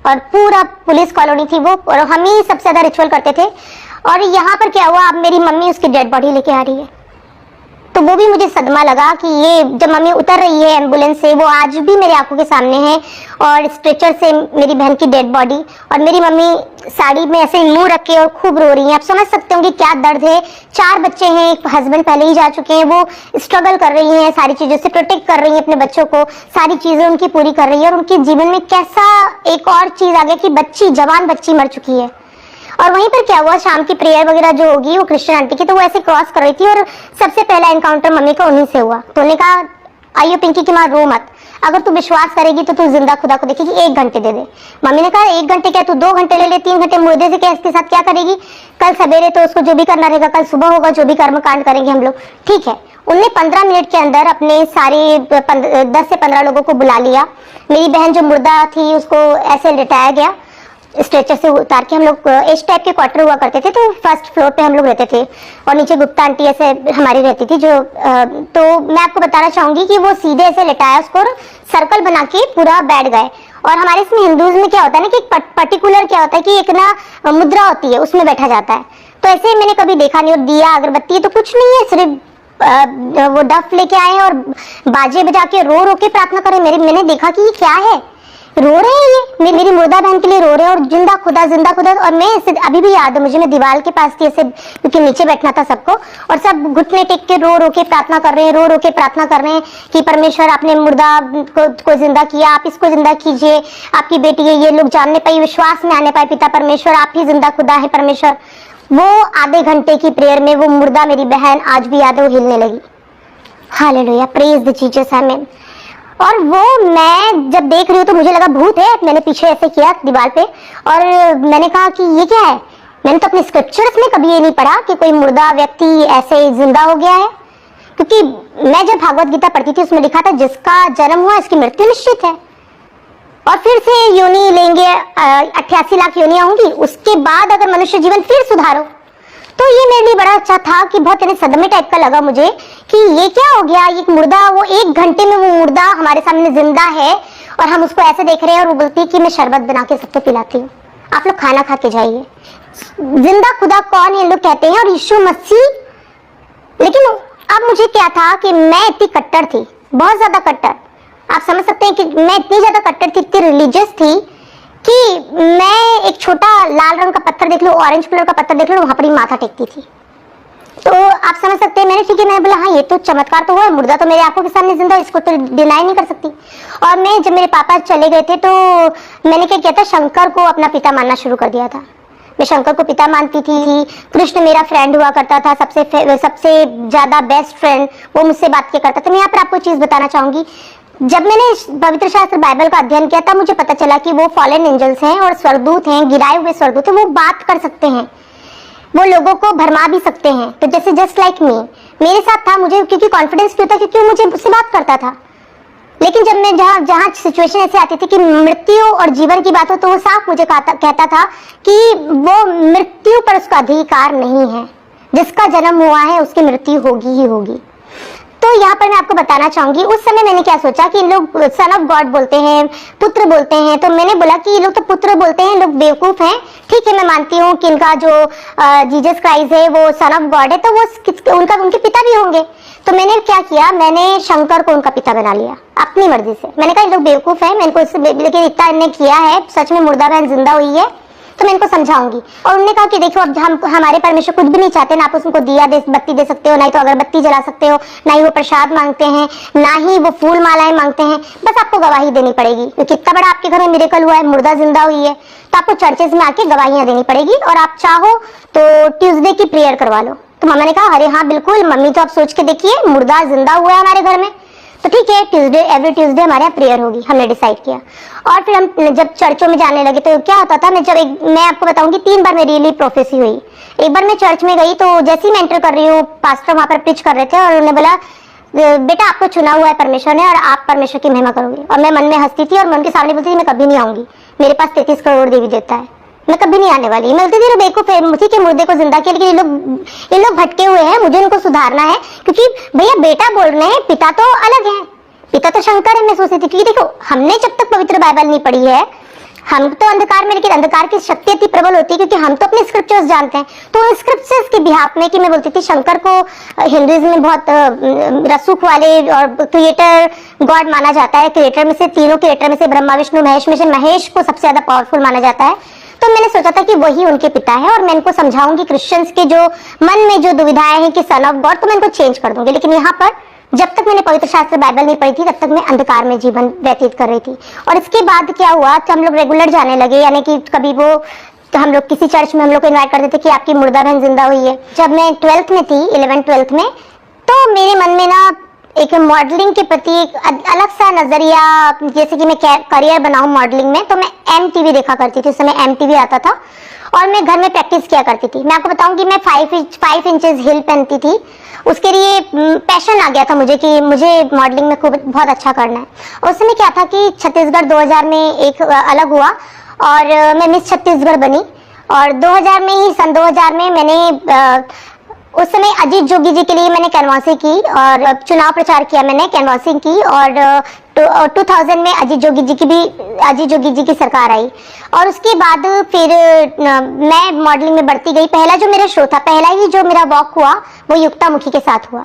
और पूरा पुलिस कॉलोनी थी वो, और हम ही सबसे ज्यादा रिचुअल करते थे। और यहाँ पर क्या हुआ, अब मेरी मम्मी उसकी डेड बॉडी लेके आ रही है, तो वो भी मुझे सदमा लगा कि ये जब मम्मी उतर रही है एम्बुलेंस से, वो आज भी मेरे आंखों के सामने है, और स्ट्रेचर से मेरी बहन की डेड बॉडी, और मेरी मम्मी साड़ी में ऐसे मुंह रख के और खूब रो रही हैं। आप समझ सकते होंगे क्या दर्द है। 4 बच्चे हैं, एक हस्बैंड पहले ही जा चुके हैं, वो स्ट्रगल कर रही हैं, सारी चीजों से प्रोटेक्ट कर रही हैं अपने बच्चों को, सारी चीजें उनकी पूरी कर रही है, और उनके जीवन में कैसा एक और चीज आ गया कि बच्ची, जवान बच्ची मर चुकी है। और वहीं पर क्या हुआ, शाम की प्रेयर वगैरह जो होगी वो क्रिश्चियन आंटी की, तो वो ऐसे क्रॉस कर रही थी, और सबसे पहला एनकाउंटर मम्मी का उन्हीं से हुआ। तो उन्होंने कहा आइयो पिंकी की माँ रो मत, अगर तू विश्वास करेगी तो तू जिंदा खुदा को देखेगी, 1 घंटे दे दे। मम्मी ने कहा 1 घंटे क्या, तू 2 घंटे ले ले, 3 घंटे मुर्दे से क्या इसके साथ क्या करेगी, कल सवेरे तो उसको जो भी करना रहेगा, कल सुबह होगा जो भी कर्म कांड करेंगे हम लोग, ठीक है। उनने 15 मिनट के अंदर अपने सारे 10 से 15 लोगों को बुला लिया। मेरी बहन जो मुर्दा थी उसको ऐसे लिटाया गया, स्ट्रेचर से उतार के। हम लोग इस टाइप के क्वार्टर हुआ करते थे, तो फर्स्ट फ्लोर पे हम लोग रहते थे, और नीचे गुप्ता आंटी ऐसे हमारी रहती थी जो तो मैं आपको बताना चाहूंगी कि वो सीधे ऐसे लेटाया उसको, सर्कल बना के पूरा बैठ गए। और हमारे इसमें हिंदूज में क्या होता है ना कि एक पर्टिकुलर क्या होता है कि एक ना मुद्रा होती है, उसमें बैठा जाता है। तो ऐसे मैंने कभी देखा नहीं। और दिया अगरबत्ती तो कुछ नहीं है, सिर्फ वो डफ लेके आए हैं और बाजे बजा के रो रो के प्रार्थना करें। मैंने देखा कि ये क्या है, रो रहे हैं ये, मेरी मुर्दा बहन के लिए रो रहे हैं, और जिंदा खुदा जिंदा खुदा। और मैं इसे अभी भी याद है मुझे, मैं दीवार के पास थी ऐसे, क्योंकि नीचे बैठना था सबको, और सब घुटने टेक के रो रो के प्रार्थना कर रहे हैं, रो रो के प्रार्थना कर रहे हैं कि परमेश्वर आपने मुर्दा को जिंदा किया, आप इसको जिंदा कीजिए, आपकी बेटी है, ये लोग जानने पाए, विश्वास में आने पाए, पिता परमेश्वर आप ही जिंदा खुदा है परमेश्वर। वो आधे घंटे की प्रेयर में वो मुर्दा मेरी बहन आज भी याद है, वो हिलने लगी। हालेलुया, प्रेज द जीसस, आमीन। और वो मैं जब देख रही हूँ तो मुझे लगा भूत है। मैंने पीछे ऐसे किया दीवार पे, और मैंने कहा कि ये क्या है। मैंने तो अपने स्क्रिप्चर्स में कभी ये नहीं पढ़ा कि कोई मुर्दा व्यक्ति ऐसे जिंदा हो गया है, क्योंकि मैं जब भागवत गीता पढ़ती थी उसमें लिखा था जिसका जन्म हुआ इसकी मृत्यु निश्चित है, और फिर से योनि लेंगे, 88 लाख योनियां होंगी, उसके बाद अगर मनुष्य जीवन फिर सुधारो। तो ये मेरे लिए बड़ा अच्छा था कि बहुत सदमे टाइप का लगा मुझे कि ये क्या हो गया, ये मुर्दा, वो 1 घंटे में वो मुर्दा हमारे सामने जिंदा है, और हम उसको ऐसे देख रहे हैं, और वो बोलती है कि मैं शरबत बना के सबको पिलाती हूँ, आप लोग खाना खा के जाइए। जिंदा खुदा कौन है लोग कहते हैं, और यीशु मसीह। लेकिन अब मुझे क्या था कि मैं इतनी कट्टर थी, बहुत ज्यादा कट्टर। आप समझ सकते हैं कि मैं इतनी ज्यादा कट्टर थी, इतनी रिलीजियस थी कि मैं एक छोटा लाल रंग का पत्थर देख लो, ऑरेंज कलर का पत्थर देख लो, वहां पर ही माथा टेकती थी। तो आप समझ सकते हैं, मैंने ठीक है, मैंने बोला हाँ ये तो चमत्कार तो हुआ, मुर्दा तो मेरे आंखों के सामने जिंदा, इसको तो डिनाई नहीं कर सकती। और मैं जब मेरे पापा चले गए थे तो मैंने क्या किया था, शंकर को अपना पिता मानना शुरू कर दिया था। मैं शंकर को पिता मानती थी। कृष्ण मेरा फ्रेंड हुआ करता था, सबसे ज्यादा बेस्ट फ्रेंड, वो मुझसे बात किया करता था। मैं यहाँ पर आपको चीज बताना चाहूंगी, जब मैंने पवित्र शास्त्र बाइबल का अध्ययन किया था, मुझे पता चला कि वो फॉलन एंजल्स हैं और स्वर्गदूत हैं, गिराए हुए स्वर्गदूत हैं, वो बात कर सकते हैं, वो लोगों को भरमा भी सकते हैं। तो जैसे जस्ट लाइक मी, मेरे साथ था, मुझे क्योंकि कॉन्फिडेंस क्यों था, क्योंकि मुझे उससे बात करता था। लेकिन जब मैं जहाँ सिचुएशन ऐसे आती थी कि मृत्यु और जीवन की बात हो, तो वो साफ मुझे कहता था कि वो मृत्यु पर उसका अधिकार नहीं है, जिसका जन्म हुआ है उसकी मृत्यु होगी ही होगी। तो यहाँ पर मैं आपको बताना चाहूंगी, उस समय मैंने क्या सोचा कि इन लोग सन ऑफ गॉड बोलते हैं, पुत्र बोलते हैं, तो मैंने बोला कि ये लोग तो पुत्र बोलते हैं, लोग बेवकूफ हैं। ठीक है, मैं मानती हूँ कि इनका जो जीसस क्राइस्ट है वो सन ऑफ गॉड है, तो वो उनके पिता भी होंगे। तो मैंने क्या किया, मैंने शंकर को उनका पिता बना लिया अपनी मर्जी से। मैंने कहा ये लोग बेवकूफ है, मैंने को लेकिन इतना इन्होंने किया है, सच में मुर्दा बहन जिंदा हुई है, तो मैं इनको समझाऊंगी। और उन्होंने कहा कि देखो अब हमारे परमेश्वर कुछ भी नहीं चाहते, ना आप उनको दिया बत्ती दे सकते हो, ना ही तो अगरबत्ती जला सकते हो, ना ही वो प्रसाद मांगते हैं, ना ही वो फूल मालाएं मांगते हैं, बस आपको गवाही देनी पड़ेगी। क्योंकि इतना बड़ा आपके घर में मिरेकल हुआ है, मुर्दा जिंदा हुई है, तो आपको चर्चेज में आके गवाहियां देनी पड़ेगी। और आप चाहो तो ट्यूसडे की प्रेयर करवा लो। तो मम्मा ने कहा अरे हाँ बिल्कुल मम्मी, तो आप सोच के देखिए, मुर्दा जिंदा हुआ है हमारे घर में, तो ठीक है ट्यूसडे, एवरी ट्यूसडे हमारे यहाँ प्रेयर होगी, हमने डिसाइड किया। और फिर हम जब चर्चों में जाने लगे तो क्या होता था, मैं आपको बताऊंगी 3 बार मेरी लिए प्रोफेसी हुई। एक बार मैं चर्च में गई, तो जैसे ही मैं एंटर कर रही हूँ, पास्टर वहां पर प्रीच कर रहे थे और उन्होंने बोला बेटा आपको चुना हुआ है परमेश्वर ने और आप परमेश्वर की महिमा करोगे। और मैं मन में हंसती थी और मैं उनके सामने बोलती थी मैं कभी नहीं आऊंगी, मेरे पास 33 करोड़ देवी देवता है, मैं कभी नहीं आने वाली। मैं बोलती थी बेवकूफ है, ठीक है मुर्दे को जिंदा किया, लेकिन ये लोग भटके हुए हैं, मुझे उनको सुधारना है। क्योंकि भैया बेटा बोल रहे हैं, पिता तो अलग है, पिता तो शंकर है। मैं सोचती थी क्योंकि देखो हमने जब तक पवित्र बाइबल नहीं पढ़ी है, हम तो अंधकार में, लेकिन अंधकार की शक्ति इतनी प्रबल होती है क्योंकि हम तो अपने स्क्रिप्चर्स जानते हैं। तो उन स्क्रिप्चर्स के बिहाफ में कि मैं बोलती थी शंकर को हिंदुइज्म में बहुत रसूख वाले और क्रिएटर गॉड माना जाता है। क्रिएटर में से, तीनों क्रिएटर में से ब्रह्मा विष्णु महेश में से महेश को सबसे ज्यादा पावरफुल माना जाता है। तो मैंने सोचा था कि वही उनके पिता है और मैं इनको समझाऊंगी, क्रिश्चियंस के जो मन में जो दुविधाएं हैं कि सन ऑफ गॉड, तो मैं इनको चेंज कर दूंगी। लेकिन यहाँ पर जब तक मैंने पवित्र शास्त्र बाइबल नहीं पढ़ी थी, तब तक मैं अंधकार में जीवन व्यतीत कर रही थी। और इसके बाद क्या हुआ कि हम लोग रेगुलर जाने लगे, यानी कि कभी वो तो हम लोग किसी चर्च में हम लोग को इन्वाइट करते थे कि आपकी मुर्दा बहन जिंदा हुई है। जब मैं 12th में थी, 11th-12th में, तो मेरे मन में ना एक मॉडलिंग के प्रति एक अलग सा नजरिया, जैसे कि मैं करियर बनाऊं मॉडलिंग में, तो मैं MTV देखा करती थी। उस समय MTV आता था और मैं घर में प्रैक्टिस किया करती थी। मैं आपको बताऊं कि मैं 5 इंचेस हिल पहनती थी। उसके लिए पैशन आ गया था मुझे कि मुझे मॉडलिंग में बहुत अच्छा करना है। और उस समय क्या था कि छत्तीसगढ़ 2000 में एक अलग हुआ और मैं मिस छत्तीसगढ़ बनी। और 2000 में ही, सन 2000 में मैंने उस समय अजीत जोगी जी के लिए मैंने कैनवासिंग की और चुनाव प्रचार किया, मैंने कैनवासिंग की। और 2000 में अजीत जोगी जी की सरकार आई। और उसके बाद फिर मैं मॉडलिंग में बढ़ती गई। पहला जो मेरा शो था, पहला ही जो मेरा वॉक हुआ, वो युक्तामुखी के साथ हुआ।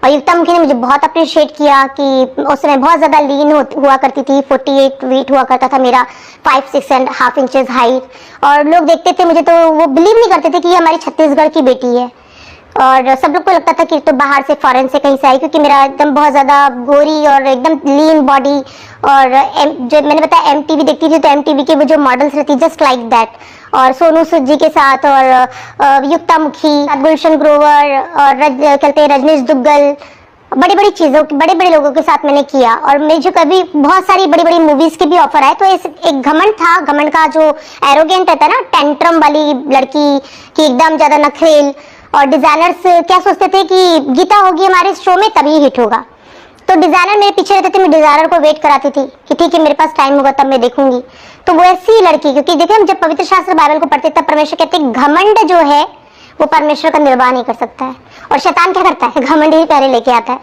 और युक्तामुखी ने मुझे बहुत अप्रिशिएट किया कि उस समय बहुत ज्यादा लीन हुआ करती थी, 48 वेट हुआ करता था मेरा, 5-6.5 इंचेस हाइट। और लोग देखते थे मुझे तो वो बिलीव नहीं करते थे कि हमारी छत्तीसगढ़ की बेटी है। और सब लोग को लगता था कि तो बाहर से, फॉरेन से कहीं से आई, क्योंकि मेरा एकदम बहुत ज्यादा गोरी और एकदम लीन बॉडी। और जो मैंने बताया MTV देखती थी, तो MTV के वो जो मॉडल्स रहती जस्ट लाइक दैट, और सोनू सूद जी के साथ और युक्तामुखी, गुलशन ग्रोवर और कहते हैं रजनीश दुग्गल, बड़ी बड़ी चीजों, बड़े बड़े लोगों के साथ मैंने किया। और मुझे कभी बहुत सारी बड़ी बड़ी मूवीज के भी ऑफर आए। तो एक घमंड था, घमंड का जो एरोगेंट रहता है ना, टेंट्रम वाली लड़की की एकदम ज्यादा नखरेल। और डिजाइनर्स क्या सोचते थे कि गीता होगी हमारे शो में तभी हिट होगा, तो डिजाइनर मेरे पीछे रहते थे, मैं डिजाइनर को वेट कराती थी कि ठीक है मेरे पास टाइम होगा तब मैं देखूंगी। तो वो ऐसी लड़की, क्योंकि देखिए हम जब पवित्र शास्त्र बाइबल को पढ़ते तब परमेश्वर कहते हैं घमंड जो है वो परमेश्वर का निर्वाह नहीं कर सकता है। और शैतान क्या करता है, घमंड ही पहले लेके आता है।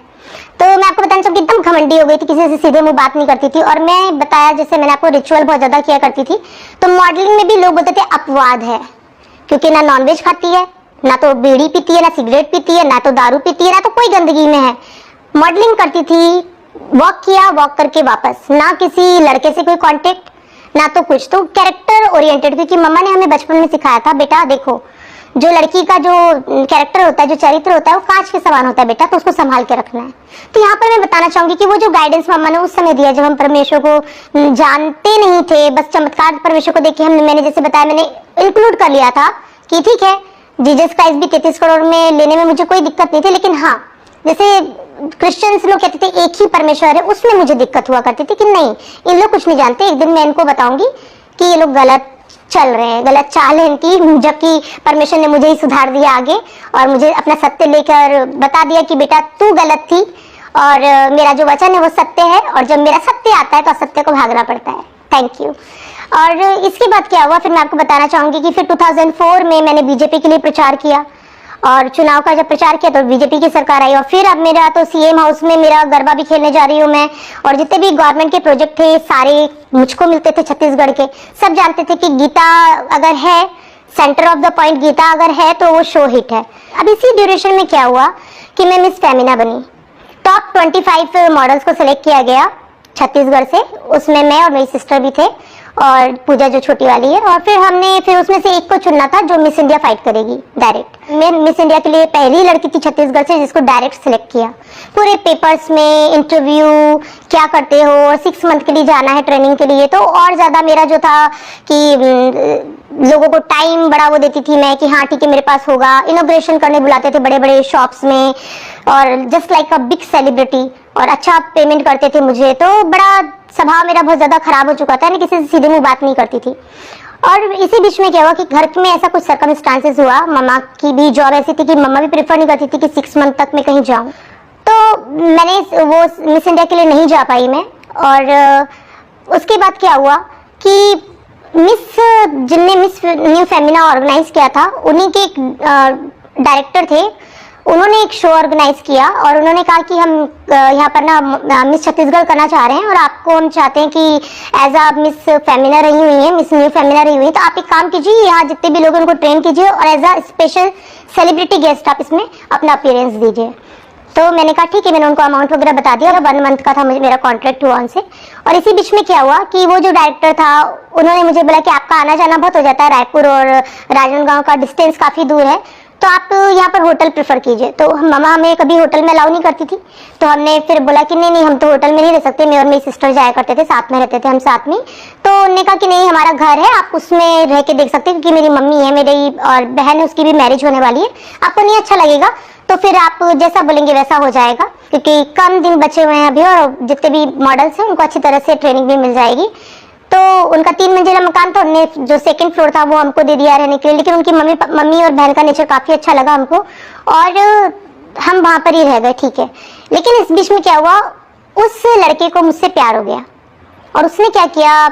तो मैं आपको बताना चाहूंगी एकदम घमंडी हो गई थी, किसी से सीधे मुंह बात नहीं करती थी। और मैं बताया जैसे मैंने आपको रिचुअल बहुत ज्यादा किया करती थी, तो मॉडलिंग में भी लोग बोलते थे अपवाद है, क्योंकि ना नॉनवेज खाती है, ना तो बीड़ी पीती है, ना सिगरेट पीती है, ना तो दारू पीती है, ना तो कोई गंदगी में है। मॉडलिंग करती थी, वॉक किया, वॉक करके वापस, ना किसी लड़के से कोई कांटेक्ट, ना तो कुछ। तो कैरेक्टर ओरिएंटेड, क्योंकि मम्मा ने हमें बचपन में सिखाया था बेटा देखो जो लड़की का जो कैरेक्टर होता है, जो चरित्र होता है, वो कांच के समान होता है बेटा, तो उसको संभाल के रखना है। तो यहाँ पर मैं बताना चाहूंगी कि वो जो गाइडेंस मम्मा ने उस समय दिया जब हम परमेश्वर को जानते नहीं थे, बस चमत्कार परमेश्वर को देख के मैंने जैसे बताया, मैंने इंक्लूड कर लिया था कि ठीक है जीसस क्राइस्ट भी 33 करोड़ में लेने में मुझे कोई दिक्कत नहीं थी, लेकिन हाँ जैसे क्रिश्चियंस लोग कहते थे एक ही परमेश्वर है, उसमें मुझे दिक्कत हुआ करती थी कि नहीं इन लोग कुछ नहीं जानते, एक दिन मैं इनको बताऊंगी कि ये लोग गलत चल रहे हैं, गलत चाल है इनकी, जबकि परमेश्वर ने मुझे ही सुधार दिया आगे और मुझे अपना सत्य लेकर बता दिया कि बेटा तू गलत थी और मेरा जो वचन है वो सत्य है, और जब मेरा सत्य आता है तो असत्य को भागना पड़ता है। Thank you. और इसके बाद क्या हुआ, फिर मैं आपको बताना चाहूंगी कि फिर 2004 में मैंने बीजेपी के लिए प्रचार किया, और चुनाव का जब प्रचार किया तो बीजेपी की सरकार आई, और फिर अब मेरा तो सीएम हाउस में मेरा गरबा भी खेलने जा रही हूँ मैं, और जितने भी गवर्नमेंट के प्रोजेक्ट थे सारे मुझको मिलते थे छत्तीसगढ़ के। सब जानते थे कि गीता अगर है, centre of the point Gita अगर है तो वो शो हिट है। अब इसी ड्यूरेशन में क्या हुआ कि मैं मिस फेमिना बनी, टॉप 25 मॉडल्स को सिलेक्ट किया गया छत्तीसगढ़ से, उसमें मैं और मेरी सिस्टर भी थे और पूजा जो छोटी वाली है, और फिर उसमें से एक को चुनना था जो मिस इंडिया फाइट करेगी डायरेक्ट। मैं मिस इंडिया के लिए पहली लड़की थी छत्तीसगढ़ से जिसको डायरेक्ट सिलेक्ट किया। पूरे पेपर्स में इंटरव्यू क्या करते हो, और 6 मंथ के लिए जाना है ट्रेनिंग के लिए, तो और ज्यादा मेरा जो था कि लोगों को टाइम बड़ा वो देती थी मैं कि हाँ ठीक है मेरे पास होगा। इनॉग्रेशन करने बुलाते थे बड़े बड़े शॉप्स में, और just like a big celebrity, और अच्छा पेमेंट करते थे मुझे, तो बड़ा स्वभाव मेरा बहुत ज्यादा खराब हो चुका था, मैं किसी से सीधे मुंह बात नहीं करती थी। और इसी बीच में क्या हुआ कि घर में ऐसा कुछ सर्कमस्टांसेस हुआ, मम्मा की भी जॉब ऐसी थी कि मम्मा भी प्रेफर नहीं करती थी कि 6 मंथ तक मैं कहीं जाऊं, तो मैंने वो मिस इंडिया के लिए नहीं जा पाई मैं। और उसके बाद क्या हुआ कि जिनने मिस न्यू फेमिना ऑर्गेनाइज किया था, उन्हीं के एक डायरेक्टर थे, उन्होंने एक शो ऑर्गेनाइज किया और उन्होंने कहा कि हम यहाँ पर ना मिस छत्तीसगढ़ करना चाह रहे हैं, और आपको हम चाहते हैं कि एज आ मिस फेमिना रही हुई है, मिस न्यू फेमिना रही हुई है, तो आप एक काम कीजिए, यहाँ जितने भी लोग उनको ट्रेन कीजिए और एज आ स्पेशल सेलिब्रिटी गेस्ट आप इसमें अपना अपीयरेंस दीजिए। तो मैंने कहा ठीक है, मैंने उनको अमाउंट वगैरह बता दिया, 1 मंथ का था मुझे मेरा कॉन्ट्रैक्ट हुआ उनसे। और इसी बीच में क्या हुआ कि वो जो डायरेक्टर था उन्होंने मुझे बोला कि आपका आना जाना बहुत हो जाता है, रायपुर और राजनांदगांव का डिस्टेंस काफी दूर है, तो आप यहाँ पर होटल प्रेफर कीजिए। तो मम्मा हमें कभी होटल में अलाउ नहीं करती थी, तो हमने फिर बोला कि नहीं हम तो होटल में नहीं रह सकते, मैं और मेरी सिस्टर जाया करते थे, साथ में रहते थे हम साथ में। तो उन्होंने कहा कि नहीं हमारा घर है, आप उसमें रह के देख सकते हैं, क्योंकि मेरी मम्मी है, मेरी और बहन है, उसकी भी मैरिज होने वाली है, आपको नहीं अच्छा लगेगा तो फिर आप जैसा बोलेंगे वैसा हो जाएगा, क्योंकि कम दिन बचे हुए हैं अभी और जितने भी मॉडल्स हैं उनको अच्छी तरह से ट्रेनिंग भी मिल जाएगी। तो उनका 3 मंजिला मकान था, उन्होंने जो 2nd फ्लोर था वो हमको दे दिया रहने के लिए, लेकिन उनकी मम्मी और बहन का नेचर काफी अच्छा लगा हमको और हम वहां पर ही रह गए, ठीक है। लेकिन इस बीच में क्या हुआ, उस लड़के को मुझसे प्यार हो गया और उसने क्या किया,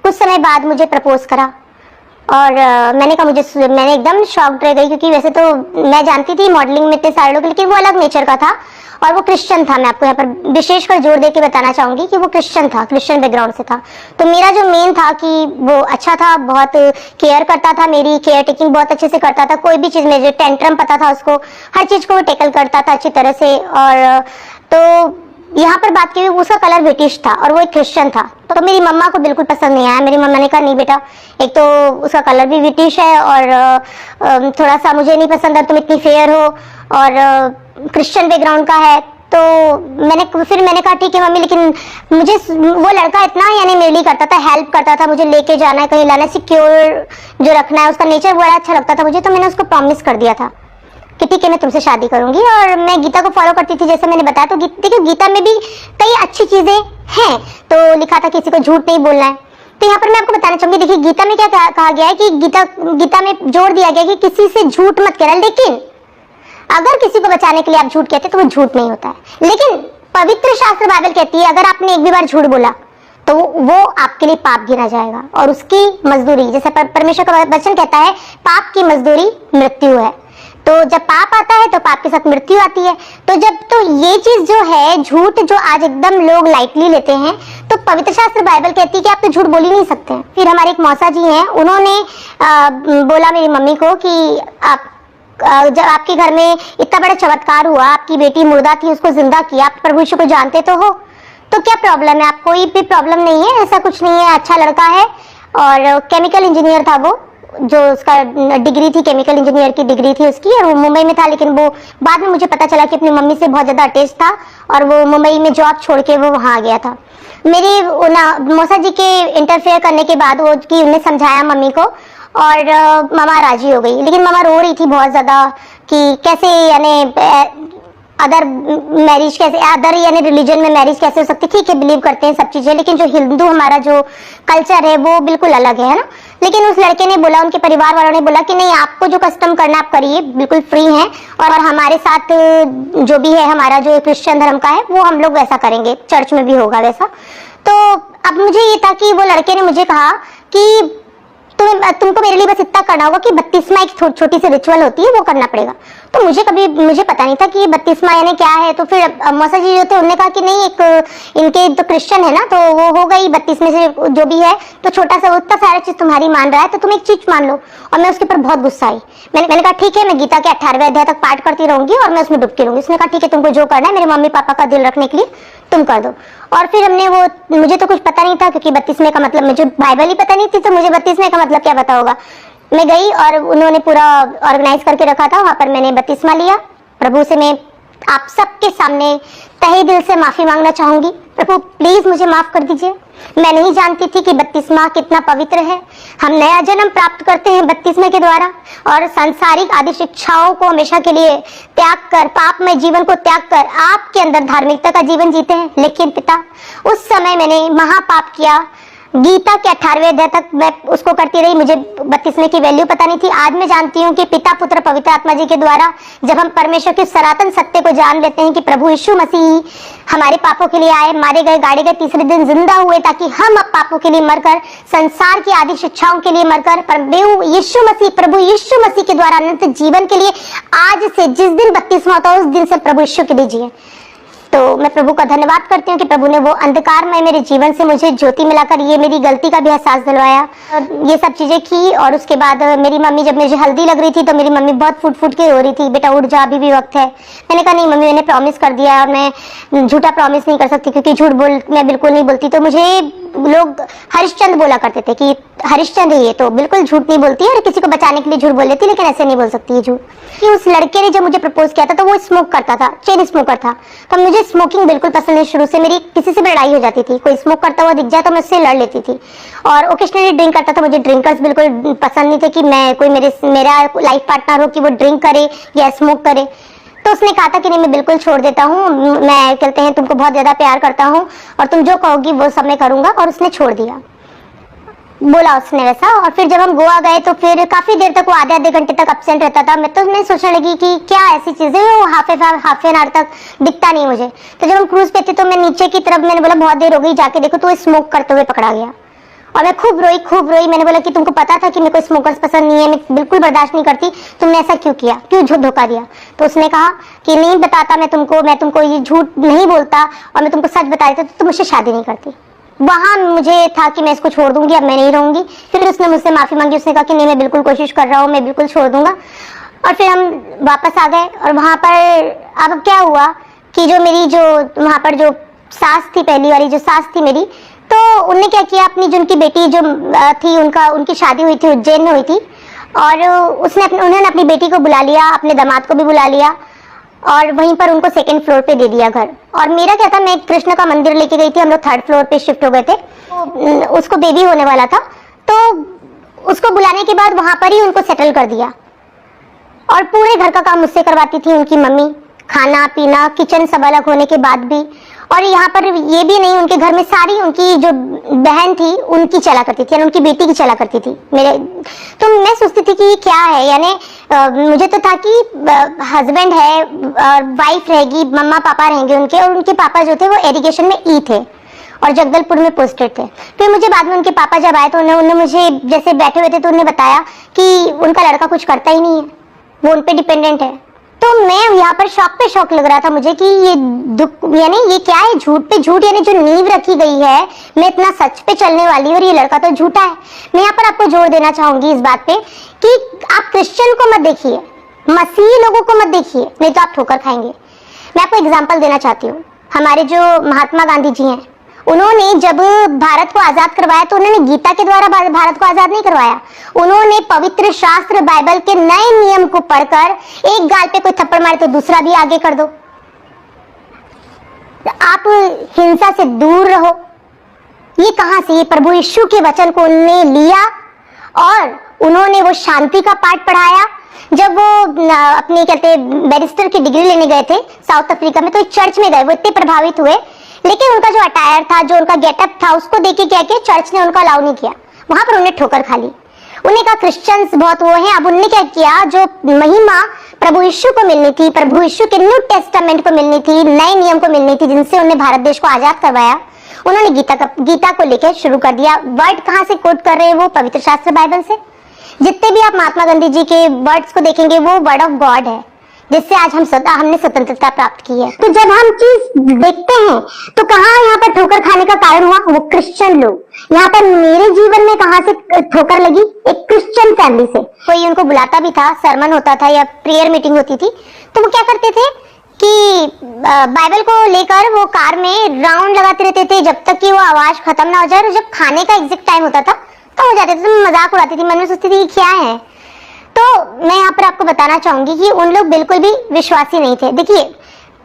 कुछ समय बाद मुझे प्रपोज करा। और मैंने एकदम शॉक्ड रह गई, क्योंकि वैसे तो मैं जानती थी मॉडलिंग में इतने सारे लोग, लेकिन वो अलग नेचर का था और वो क्रिश्चियन था। मैं आपको यहाँ पर विशेषकर जोर देके बताना चाहूंगी कि वो क्रिश्चियन था, क्रिश्चियन बैकग्राउंड से था। तो मेरा जो मेन था कि वो अच्छा था, बहुत केयर करता था, मेरी केयर टेकिंग बहुत अच्छे से करता था, कोई भी चीज में टेंट्रम पता था उसको, हर चीज को वो टेकल करता था अच्छी तरह से। और तो यहाँ पर बात की उसका कलर ब्रिटिश था और वो एक क्रिश्चियन था, तो मेरी मम्मा को बिल्कुल पसंद नहीं आया। मेरी मम्मा ने कहा नहीं बेटा, एक तो उसका कलर भी ब्रिटिश है और थोड़ा सा मुझे नहीं पसंद है, तुम इतनी फेयर हो और क्रिश्चियन बैकग्राउंड का है। तो मैंने कहा ठीक है मम्मी, लेकिन मुझे वो लड़का इतना यानी मेरे लिए करता था, हेल्प करता था, मुझे लेके जाना है कहीं लाना, सिक्योर जो रखना है, उसका नेचर बड़ा अच्छा लगता था मुझे। तो मैंने उसको प्रॉमिस कर दिया था कि ठीक है मैं तुमसे शादी करूंगी, और मैं गीता को फॉलो करती थी जैसे मैंने बताया। तो देखिए गीता में भी कई अच्छी चीजें हैं, तो लिखा था किसी को झूठ नहीं बोलना है। तो यहाँ पर मैं आपको बताना चाहूंगी, देखिए गीता में क्या कहा गया है कि गीता में जोर दिया गया है कि किसी से झूठ मत कहना, लेकिन अगर किसी को बचाने के लिए आप झूठ कहते हैं तो वो झूठ नहीं होता है। लेकिन पवित्र शास्त्र बाइबल कहती है अगर आपने एक भी बार झूठ बोला तो वो आपके लिए पाप गिना जाएगा, और उसकी मजदूरी, जैसे परमेश्वर का वचन कहता है पाप की मजदूरी मृत्यु है। तो जब पाप आता है तो पाप के साथ मृत्यु आती है। तो ये चीज जो है, झूठ जो आज एकदम लोग लाइटली लेते हैं, तो पवित्र शास्त्र बाइबल कहती है कि आप तो झूठ बोल ही नहीं सकते हैं। फिर हमारे एक मौसा जी हैं, उन्होंने बोला मेरी मम्मी को कि आप जब आपके घर में इतना बड़ा चमत्कार हुआ, आपकी बेटी मुर्दा थी उसको जिंदा किया, आप प्रभु यीशु को जानते तो हो, तो क्या प्रॉब्लम है, आप कोई भी प्रॉब्लम नहीं है, ऐसा कुछ नहीं है, अच्छा लड़का है। और केमिकल इंजीनियर था वो, जो उसका डिग्री थी, केमिकल इंजीनियर की डिग्री थी उसकी, और वो मुंबई में था, लेकिन वो बाद में मुझे पता चला कि अपनी मम्मी से बहुत ज़्यादा अटैच था और वो मुंबई में जॉब छोड़ के वो वहाँ आ गया था। मेरी मौसा जी के इंटरफेयर करने के बाद वो कि उन्हें समझाया मम्मी को, और मामा राजी हो गई, लेकिन मामा रो रही थी बहुत ज़्यादा कि कैसे यानी अदर मैरिज कैसे, अदर यानी रिलीजन में मैरिज कैसे हो सकती है। ठीक है, बिलीव करते हैं सब चीज़ें, लेकिन जो हिंदू हमारा जो कल्चर है वो बिल्कुल अलग है ना। लेकिन उस लड़के ने बोला, उनके परिवार वालों ने बोला कि नहीं, आपको जो कस्टम करना आप करिए, बिल्कुल फ्री हैं, और हमारे साथ जो भी है हमारा जो क्रिश्चियन धर्म का है वो हम लोग वैसा करेंगे, चर्च में भी होगा वैसा। तो अब मुझे ये था कि वो लड़के ने मुझे कहा कि तुमको मेरे लिए बस इतना करना होगा कि 32वां एक छोटी सी रिचुअल होती है वो करना पड़ेगा। तो मुझे पता नहीं था कि 32वां यानी क्या है। तो फिर मौसा जी जो थे उन्होंने कहा कि नहीं, एक इनके तो क्रिश्चियन है ना, तो वो हो गई 32 में से जो भी है, तो छोटा सा उतना सारा चीज तुम्हारी मान रहा है तो तुम एक चीज मान लो। और मैं उसके ऊपर बहुत गुस्सा आई। मैंने कहा ठीक है, मैं गीता के 18वें अध्याय तक पाठ करती रहूंगी और मैं उसमें डुबकी रहूंगी। उसने कहा ठीक है, तुमको जो करना है मेरे मम्मी पापा का दिल रखने के लिए तुम कर दो। और फिर हमने वो, मुझे तो कुछ पता नहीं था क्योंकि 32वें का मतलब, मुझे बाइबल ही पता नहीं थी, तो मुझे 32वें का मतलब क्या पता होगा। मैं गई और उन्होंने पूरा ऑर्गेनाइज करके रखा था, वहां पर मैंने 32वां लिया। प्रभु से मैं आप सबके सामने तहे दिल से माफी मांगना चाहूंगी, प्रभु प्लीज मुझे माफ कर दीजिए। मैं नहीं जानती थी कि 32वां कितना पवित्र है। हम नया जन्म प्राप्त करते हैं 32वें के द्वारा, और सांसारिक आदि शिक्षाओं को हमेशा के लिए त्याग कर, पापमय जीवन को त्याग कर आपके अंदर धार्मिकता का जीवन जीते हैं। लेकिन पिता, उस समय मैंने महापाप किया। गीता के 18वें अध्याय तक मैं उसको करती रही, मुझे 32वें की वैल्यू पता नहीं थी। आज मैं जानती हूँ कि पिता पुत्र पवित्र आत्मा जी के द्वारा जब हम परमेश्वर के सनातन सत्य को जान लेते हैं कि प्रभु यीशु मसीह हमारे पापों के लिए आए, मारे गए, गाड़े गए, तीसरे दिन जिंदा हुए, ताकि हम अब पापों के लिए मरकर, संसार की आदि शिक्षाओं के लिए मरकर, प्रभु यीशु मसीह के द्वारा अनंत जीवन के लिए आज से जिस दिन 32वां होता है उस दिन से प्रभु यीशु के लिए जिए। तो मैं प्रभु का धन्यवाद करती हूँ कि प्रभु ने वो अंधकार में मेरे जीवन से मुझे ज्योति मिलाकर ये मेरी गलती का भी एहसास दिलवाया, ये सब चीजें की। और उसके बाद मेरी मम्मी, जब मुझे हल्दी लग रही थी तो मेरी मम्मी बहुत फूट फूट के रो रही थी, बेटा उठ जा, अभी भी वक्त है। मैंने कहा नहीं मम्मी, मैंने प्रॉमिस कर दिया और मैं झूठा प्रॉमिस नहीं कर सकती, क्योंकि झूठ मैं बिल्कुल नहीं बोलती। तो मुझे लोग हरिश्चंद्र बोला करते थे कि हरिश्चंद्र ये तो बिल्कुल झूठ नहीं बोलती है और किसी को बचाने के लिए झूठ बोल लेती, लेकिन ऐसे नहीं बोल सकती है झूठ। कि उस लड़के ने जब मुझे प्रपोज किया था तो वो स्मोक करता था, चेन स्मोकर था। तो मुझे स्मोकिंग बिल्कुल पसंद नहीं, शुरू से मेरी किसी से भी लड़ाई हो जाती थी। कोई स्मोक करता हुआ दिख जाए तो मैं उससे लड़ लेती थी। और ओकेशनली ड्रिंक करता था, मुझे ड्रिंकर्स बिल्कुल पसंद नहीं थे कि मैं कोई मेरा लाइफ पार्टनर हो कि वो ड्रिंक करे या स्मोक करे। तो उसने कहा था कि नहीं मैं बिल्कुल छोड़ देता हूँ, मैं कहते हैं तुमको बहुत ज्यादा प्यार करता हूँ और तुम जो कहोगी वो सब मैं करूंगा। और उसने छोड़ दिया, बोला उसने वैसा। और फिर जब हम गोवा गए तो फिर काफी देर तक वो आधे घंटे तक एब्सेंट रहता था। मैं सोचने लगी कि क्या ऐसी चीज है, वो हाफ एन आवर तक दिखता नहीं मुझे। तो जब हम क्रूज पे थे तो मैं नीचे की तरफ, मैंने बोला बहुत देर हो गई, जाके देखो, तो वो स्मोक करते हुए पकड़ा गया। और मैं खूब रोई। मैंने बोला कि तुमको पता था कि मेरे को स्मोकर्स पसंद नहीं है, मैं बिल्कुल बर्दाश्त नहीं करती, तुमने ऐसा क्यों किया, क्यों झूठ धोखा दिया। तो उसने कहा कि नहीं बताता मैं तुमको ये झूठ नहीं बोलता और मैं तुमको सच बता देता तो तुम मुझसे शादी नहीं करती। वहां मुझे था कि मैं इसको छोड़ दूंगी, अब मैं नहीं रहूंगी। फिर उसने मुझसे माफी मांगी, उसने कहा कि नहीं मैं बिल्कुल कोशिश कर रहा हूँ, मैं बिल्कुल छोड़ दूंगा। और फिर हम वापस आ गए। और वहां पर अब क्या हुआ कि जो मेरी जो वहां पर जो सास थी, पहली वाली जो सास थी मेरी, तो उनने क्या किया, अपनी जो उनकी बेटी जो थी उनकी शादी हुई थी उज्जैन में हुई थी, और उन्होंने अपनी बेटी को बुला लिया, अपने दामाद को भी बुला लिया और वहीं पर उनको 2nd फ्लोर पे दे दिया घर। और मेरा क्या था, मैं कृष्ण का मंदिर लेके गई थी, हम लोग 3rd फ्लोर पे शिफ्ट हो गए थे। उसको बेबी होने वाला था, तो उसको बुलाने के बाद वहां पर ही उनको सेटल कर दिया और पूरे घर का काम मुझसे करवाती थी उनकी मम्मी, खाना पीना, किचन सब अलग होने के बाद भी। और यहाँ पर ये भी नहीं, उनके घर में सारी उनकी जो बहन थी उनकी चला करती थी, उनकी बेटी की चला करती थी मेरे। तो मैं सोचती थी कि ये क्या है, यानी मुझे तो था कि हस्बैंड है और वाइफ रहेगी, मम्मा पापा रहेंगे उनके, और उनके पापा जो थे वो एरिगेशन में ई थे और जगदलपुर में पोस्टेड थे। फिर मुझे बाद में उनके पापा जब आए तो उन्होंने मुझे, जैसे बैठे हुए थे तो उन्होंने बताया कि उनका लड़का कुछ करता ही नहीं है, वो उन पे डिपेंडेंट है। तो मैं यहाँ पर शौक पे शौक लग रहा था मुझे कि ये दुख, यानी ये क्या है, झूठ पे झूठ, यानी जो नींव रखी गई है, मैं इतना सच पे चलने वाली और ये लड़का तो झूठा है। मैं यहाँ पर आपको जोर देना चाहूंगी इस बात पे कि आप क्रिश्चियन को मत देखिए, मसीही लोगों को मत देखिए, नहीं तो आप ठोकर खाएंगे। मैं आपको एग्जाम्पल देना चाहती हूँ, हमारे जो महात्मा गांधी जी हैं उन्होंने जब भारत को आजाद करवाया तो उन्होंने गीता के द्वारा भारत को आजाद नहीं करवाया। उन्होंने पवित्र शास्त्र बाइबल के नए नियम को पढ़कर एक गाल पे कोई थप्पड़ मारे तो दूसरा भी आगे कर दो। आप हिंसा से दूर रहो। ये कहां से? ये प्रभु यीशु के वचन को उन्होंने लिया और उन्होंने वो शांति का पाठ पढ़ाया। जब वो अपने कहते बैरिस्टर की डिग्री लेने गए थे साउथ अफ्रीका में, तो चर्च में गए, वो इतने प्रभावित हुए, लेकिन उनका जो अटायर था, जो उनका गेटअप था, उसको देख के क्या किया, चर्च ने उनको अलाउ नहीं किया। वहां पर उन्हें ठोकर खा ली। उन्हें कहा क्रिश्चियंस बहुत वो हैं। अब उन्होंने क्या किया, जो महिमा प्रभु यीशु को मिलनी थी, प्रभु यीशु के न्यू टेस्टामेंट को मिलनी थी, नए नियम को मिलनी थी, जिनसे उन्हें भारत देश को आजाद करवाया, उन्होंने गीता को लेकर शुरू कर दिया। वर्ड कहां से कोट कर रहे हैं वो? पवित्र शास्त्र बाइबल से। जितने भी आप महात्मा गांधी जी के वर्ड्स को देखेंगे वो वर्ड ऑफ गॉड है, जिससे आज हमने स्वतंत्रता प्राप्त की है। तो जब हम चीज देखते हैं तो कहाँ यहाँ पर ठोकर खाने का कारण हुआ? वो क्रिश्चियन लोग। यहाँ पर मेरे जीवन में कहाँ से ठोकर लगी? एक क्रिश्चियन फैमिली से। कोई उनको बुलाता भी था, सरमन होता था या प्रेयर मीटिंग होती थी, तो वो क्या करते थे कि बाइबल को लेकर वो कार में राउंड लगाते रहते थे जब तक कि वो आवाज खत्म ना हो जाए। और जब खाने का एग्जैक्ट टाइम होता था तो हो जाते थे, तो मजाक उड़ाती थी, मन में सोचती थी कि क्या है। तो मैं यहाँ पर आपको बताना चाहूंगी कि उन लोग बिल्कुल भी विश्वासी नहीं थे। देखिए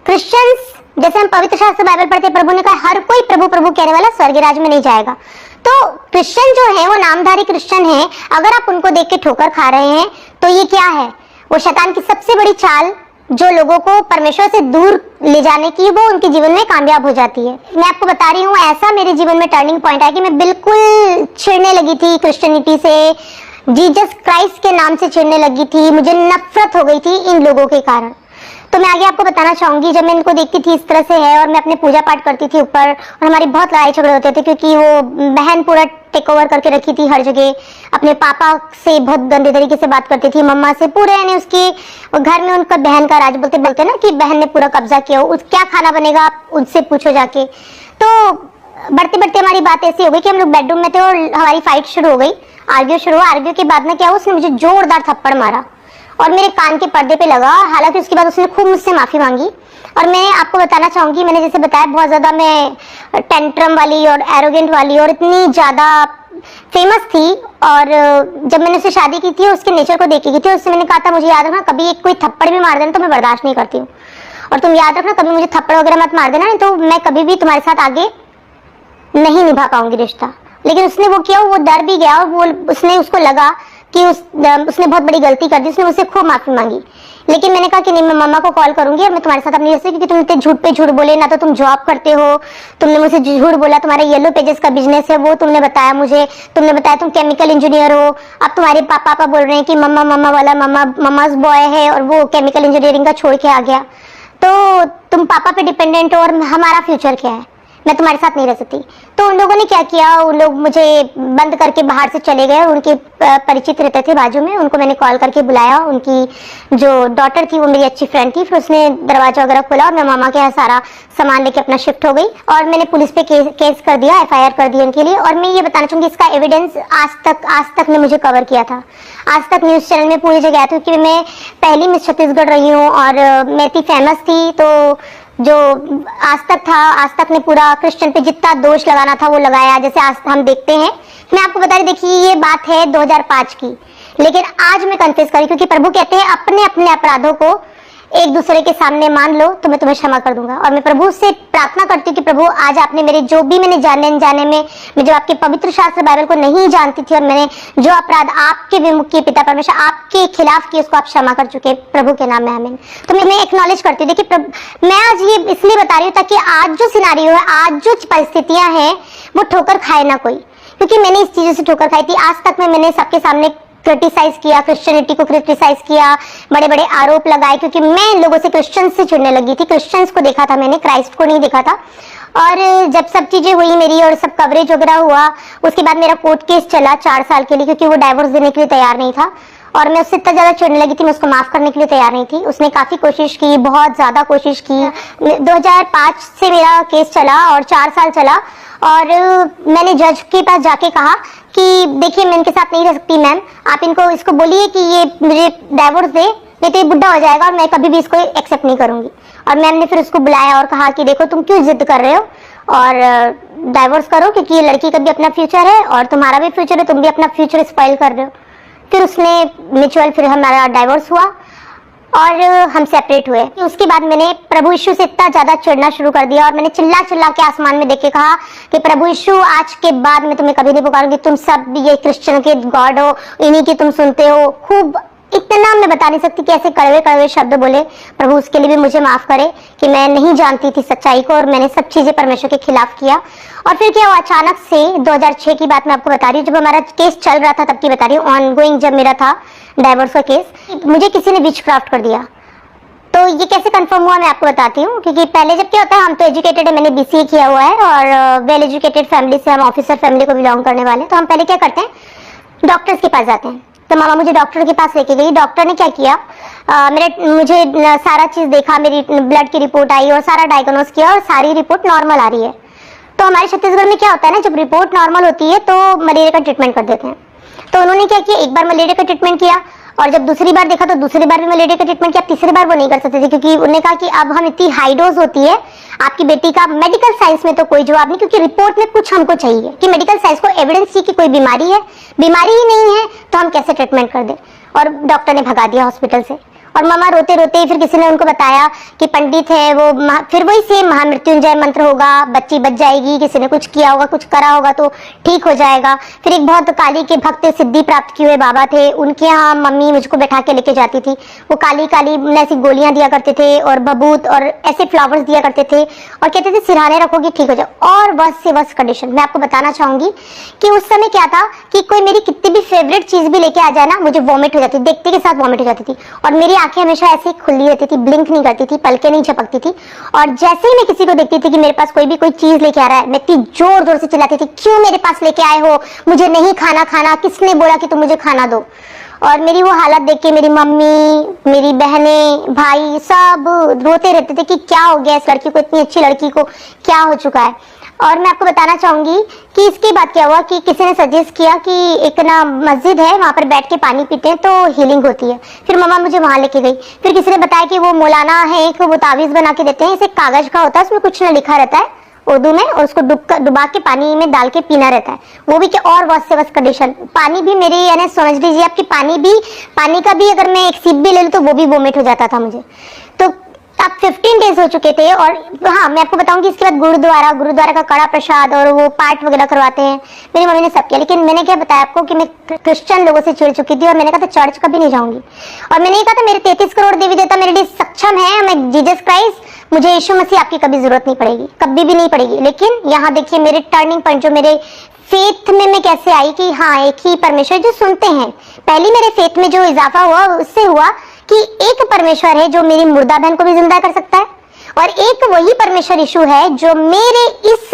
क्रिश्चियंस, जैसे हम पवित्र शास्त्र बाइबल पढ़ते, प्रभु ने कहा हर कोई प्रभु प्रभु कहने वाला स्वर्ग राज्य में नहीं जाएगा। तो क्रिश्चियन जो है वो नामधारी क्रिश्चियन है, अगर आप उनको देख के ठोकर खा रहे हैं तो ये क्या है? वो शैतान की सबसे बड़ी चाल, जो लोगों को परमेश्वर से दूर ले जाने की, वो उनके जीवन में कामयाब हो जाती है। मैं आपको बता रही हूँ, ऐसा मेरे जीवन में टर्निंग पॉइंट आया कि मैं बिल्कुल छिड़ने लगी थी क्रिश्चियनिटी से, जीसस क्राइस्ट के नाम से छिड़ने लगी थी। मुझे नफरत हो गई थी इन लोगों के कारण। तो मैं आगे आपको बताना चाहूंगी, जब मैं इनको देखती थी इस तरह से है, और मैं अपने पूजा पाठ करती थी ऊपर, और हमारी बहुत लड़ाई झगड़े होते थे क्योंकि वो बहन पूरा टेक ओवर करके रखी थी हर जगह। अपने पापा से बहुत गंदे तरीके से बात करती थी, मम्मा से पूरे, यानी उसके घर में उनका बहन का राज बोलते बोलते ना कि बहन ने पूरा कब्जा किया, क्या खाना बनेगा आप उनसे पूछो जाके। तो बढ़ते बढ़ते हमारी बात ऐसी हो गई कि हम लोग बेडरूम में थे और हमारी फाइट शुरू हो गई, आर्ग्यू शुरू हुआ। आर्ग्यू के बाद में क्या हुआ, उसने मुझे जोरदार थप्पड़ मारा और मेरे कान के पर्दे पे लगा। हालांकि उसके बाद उसने खूब मुझसे माफी मांगी। और मैं आपको बताना चाहूंगी, मैंने जैसे बताया बहुत ज्यादा मैं टेंट्रम वाली और एरोगेंट वाली और इतनी ज्यादा फेमस थी। और जब मैंने उससे शादी की थी, उसके नेचर को देखी थी, उससे मैंने कहा था मुझे याद रखना कभी एक कोई थप्पड़ भी मार देना तो मैं बर्दाश्त नहीं करती हूँ, और तुम याद रखना कभी मुझे थप्पड़ वगैरह मत मार देना, नहीं तो मैं कभी भी तुम्हारे साथ आगे नहीं निभा पाऊंगी रिश्ता। लेकिन उसने वो किया, वो डर भी गया, और वो उसको लगा कि उसने बहुत बड़ी गलती कर दी। उसने मुझसे खूब माफी मांगी, लेकिन मैंने कहा कि नहीं, मैं मम्मा को कॉल करूंगी और मैं तुम्हारे साथ अपनी जैसे, क्योंकि तुम इतने झूठ पे झूठ बोले ना, तो तुम जॉब करते हो, तुमने मुझसे झूठ बोला, तुम्हारे येलो पेजेस का बिजनेस है वो तुमने बताया मुझे, तुमने बताया तुम केमिकल इंजीनियर हो। अब तुम्हारे पापा बोल रहे हैं कि मम्मा वाला मम्माज बॉय है और वो केमिकल इंजीनियरिंग का छोड़ के आ गया, तो तुम पापा पे डिपेंडेंट हो और हमारा फ्यूचर क्या है, मैं तुम्हारे साथ नहीं रह सकती। तो उन लोगों ने क्या किया, उन लोग मुझे बंद करके बाहर से चले गए। उनके परिचित रहते थे बाजू में, उनको मैंने कॉल करके बुलाया। उनकी जो डॉटर थी वो मेरी अच्छी फ्रेंड थी। फिर उसने दरवाजा वगैरह खोला और मैं मामा के यहाँ सारा सामान लेके अपना शिफ्ट हो गई, और मैंने पुलिस पे केस कर दिया, FIR कर दी उनके लिए। और मैं ये बताना चाहूंगी, इसका एविडेंस आज तक ने मुझे कवर किया था। आज तक न्यूज चैनल में पूरी जगह थी, क्योंकि मैं पहली मिस छत्तीसगढ़ रही हूँ और मैं इतनी फेमस थी। तो जो आज तक था, आज तक ने पूरा क्रिश्चियन पे जितना दोष लगाना था वो लगाया, जैसे आज हम देखते हैं। मैं आपको बता रही, देखिए ये बात है 2005 की, लेकिन आज मैं कन्फेस करी, क्योंकि प्रभु कहते हैं अपने अपने अपराधों को एक दूसरे के सामने मान लो तो मैं तुम्हें क्षमा कर दूंगा। और मैं प्रभु से प्रार्थना करती हूँ कि प्रभु आज आपने मेरे जो भी मैंने जाने अनजाने में, मैं जो आपके पवित्र शास्त्र बाइबल को नहीं जानती थी और मैंने जो अपराध आपके विमुख किए पिता परमेश्वर आपके खिलाफ किए, उसको आप क्षमा कर चुके, प्रभु के नाम में आमीन। तो मैं एक्नॉलेज करती हूँ। देखिए मैं आज ये इसलिए बता रही हूँ ताकि आज जो सिनारियो है, आज जो परिस्थितियां हैं, वो ठोकर खाए ना कोई, क्योंकि मैंने इस चीजों से ठोकर खाई थी। आज तक में मैंने सबके सामने क्रिटिसाइज किया, क्रिश्चियनिटी को क्रिटिसाइज किया, बड़े बड़े आरोप लगाए, क्योंकि मैं इन लोगों से क्रिश्चियन से जुड़ने लगी थी। क्रिश्चियंस को देखा था मैंने, क्राइस्ट को नहीं देखा था। और जब सब चीजें हुई मेरी और सब कवरेज वगैरह हुआ, उसके बाद मेरा कोर्ट केस चला 4 साल के लिए, क्योंकि वो डाइवोर्स देने के लिए तैयार नहीं था। और मैं उससे इतना ज्यादा चिढ़ने लगी थी, मैं उसको माफ करने के लिए तैयार नहीं थी। उसने काफी कोशिश की, बहुत ज्यादा कोशिश की। 2005 से मेरा केस चला और 4 साल चला। और मैंने जज के पास जाके कहा कि देखिए मैं इनके साथ नहीं रह सकती मैम, आप इसको बोलिए कि ये मुझे डाइवोर्स दे, नहीं तो ये बुढ़ा हो जाएगा और मैं कभी भी इसको एक्सेप्ट नहीं करूंगी। और मैम ने फिर उसको बुलाया और कहा कि देखो तुम क्यों जिद कर रहे हो, और डाइवोर्स करो, क्योंकि ये लड़की का भी अपना फ्यूचर है और तुम्हारा भी फ्यूचर है, तुम भी अपना फ्यूचर स्पॉइल कर रहे हो। फिर उसने म्यूचुअल, फिर हमारा डाइवोर्स हुआ और हम सेपरेट हुए। उसके बाद मैंने प्रभु यीशु से इतना ज्यादा चिढ़ना शुरू कर दिया और मैंने चिल्ला चिल्ला के आसमान में देख के कहा कि प्रभु यीशु, आज के बाद मैं तुम्हें कभी नहीं पुकारूंगी, तुम सब ये क्रिश्चियन के गॉड हो, इन्हीं की तुम सुनते हो। खूब इतना मैं बता नहीं सकती कि ऐसे कड़वे कड़वे शब्द बोले। प्रभु उसके लिए भी मुझे माफ करे कि मैं नहीं जानती थी सच्चाई को और मैंने सब चीजें परमेश्वर के खिलाफ किया। और फिर क्या हुआ, अचानक से 2006 की बात मैं आपको बता रही हूँ, जब हमारा केस चल रहा था तब की बता रही हूँ, ऑनगोइंग जब मेरा था डाइवोर्स का केस, मुझे किसी ने विच क्राफ्ट कर दिया। तो ये कैसे कंफर्म हुआ मैं आपको बताती हूँ, क्योंकि पहले जब क्या होता है, हम तो एजुकेटेड है, मैंने बीसीए किया हुआ है और वेल एजुकेटेड फैमिली से, हम ऑफिसर फैमिली को बिलोंग करने वाले, तो हम पहले क्या करते हैं, डॉक्टर्स के पास जाते हैं। तो मामा मुझे डॉक्टर के पास लेके गई। डॉक्टर ने क्या किया, मुझे सारा चीज देखा, मेरी ब्लड की रिपोर्ट आई और सारा डायग्नोस किया और सारी रिपोर्ट नॉर्मल आ रही है। तो हमारे छत्तीसगढ़ में क्या होता है ना, जब रिपोर्ट नॉर्मल होती है तो मलेरिया का ट्रीटमेंट कर देते हैं। तो उन्होंने क्या किया, एक बार मलेरिया का ट्रीटमेंट किया और जब दूसरी बार देखा तो दूसरी बार भी मलेरिया का ट्रीटमेंट किया, तीसरी बार वो नहीं कर सकते थे, क्योंकि उन्होंने कहा कि अब हम इतनी हाई डोज होती है, आपकी बेटी का मेडिकल साइंस में तो कोई जवाब नहीं, क्योंकि रिपोर्ट में कुछ हमको चाहिए कि मेडिकल साइंस को एविडेंस चाहिए कि कोई बीमारी है, बीमारी ही नहीं है तो हम कैसे ट्रीटमेंट कर दें। और डॉक्टर ने भगा दिया हॉस्पिटल से। और मामा रोते रोते, फिर किसी ने उनको बताया कि पंडित है वो, फिर वही सेम महामृत्युंजय मंत्र होगा, बच्ची बच जाएगी, किसी ने कुछ किया होगा, कुछ करा होगा तो ठीक हो जाएगा। फिर एक बहुत काली के भक्त सिद्धि प्राप्त किए हुए बाबा थे, उनके यहाँ मम्मी मुझको बैठा के लेके जाती थी। वो काली काली ऐसी गोलियां दिया करते थे और बबूत और ऐसे फ्लावर्स दिया करते थे और कहते थे सिरहाने रखोगी ठीक हो जाए। और बस से बस कंडीशन मैं आपको बताना चाहूंगी कि उस समय क्या था कि कोई मेरी कितनी भी फेवरेट चीज भी लेके आ जाए ना, मुझे वॉमिट हो जाती, देखते के साथ वॉमिट हो जाती थी और मेरी आंखें हमेशा ऐसे खुली रहती थी, ब्लिंक नहीं करती थी, पलकें नहीं झपकती थी। और जैसे ही मैं किसी को देखती थी कि मेरे पास कोई भी कोई चीज लेके आ रहा है, मैं इतनी जोर जोर से चिल्लाती थी, क्यों मेरे पास लेके आए हो, मुझे नहीं खाना, खाना किसने बोला कि तुम मुझे खाना दो। और मेरी वो हालत देख के मेरी मम्मी, मेरी बहनें, भाई सब रोते रहते थे कि क्या हो गया इस लड़की को, इतनी अच्छी लड़की को क्या हो चुका है। और मैं आपको बताना चाहूंगी कि इसके बाद क्या हुआ कि किसी ने सजेस्ट किया कि एक ना मस्जिद है, वहां पर बैठ के पानी पीते हैं तो हीलिंग होती है। फिर मम्मा मुझे वहां लेके गई। फिर किसी ने बताया कि वो मौलाना है, एक वो तावीज बना के देते हैं, इसे कागज का होता है, उसमें कुछ ना लिखा रहता है उर्दू में और उसको डुबा के पानी में डाल के पीना रहता है, वो भी क्या। और बस से बस कंडीशन, पानी भी मेरी, यानी समझ लीजिए आपकी पानी का भी अगर मैं एक सिप भी ले लूं तो वो भी वोमिट हो जाता था मुझे। तो अब 15 डेज हो चुके थे। और हाँ, मैं आपको बताऊंगी इसके बाद गुरुद्वारा का कड़ा प्रसाद और वो पाठ वगैरह करवाते हैं, मेरी मम्मी ने सब किया। लेकिन मैंने क्या बताया आपको कि मैं क्रिश्चियन लोगों से चिढ़ चुकी थी और मैंने कहा था चर्च कभी नहीं जाऊंगी। और मैंने ये कहा था मेरे 33 करोड़ देवी देवता मेरे लिए सक्षम है, मैं जीसस क्राइस्ट, मुझे यीशु मसीह आपकी कभी जरूरत नहीं पड़ेगी, कभी भी नहीं पड़ेगी। लेकिन यहाँ देखिए मेरे टर्निंग पॉइंट, जो मेरे फेथ में मैं कैसे आई कि हाँ एक ही परमेश्वर जो सुनते हैं। पहले मेरे फेथ में जो इजाफा हुआ उससे हुआ कि एक परमेश्वर है जो मेरी मुर्दा बहन को भी जिंदा कर सकता है और एक वही परमेश्वर यीशु है जो मेरे इस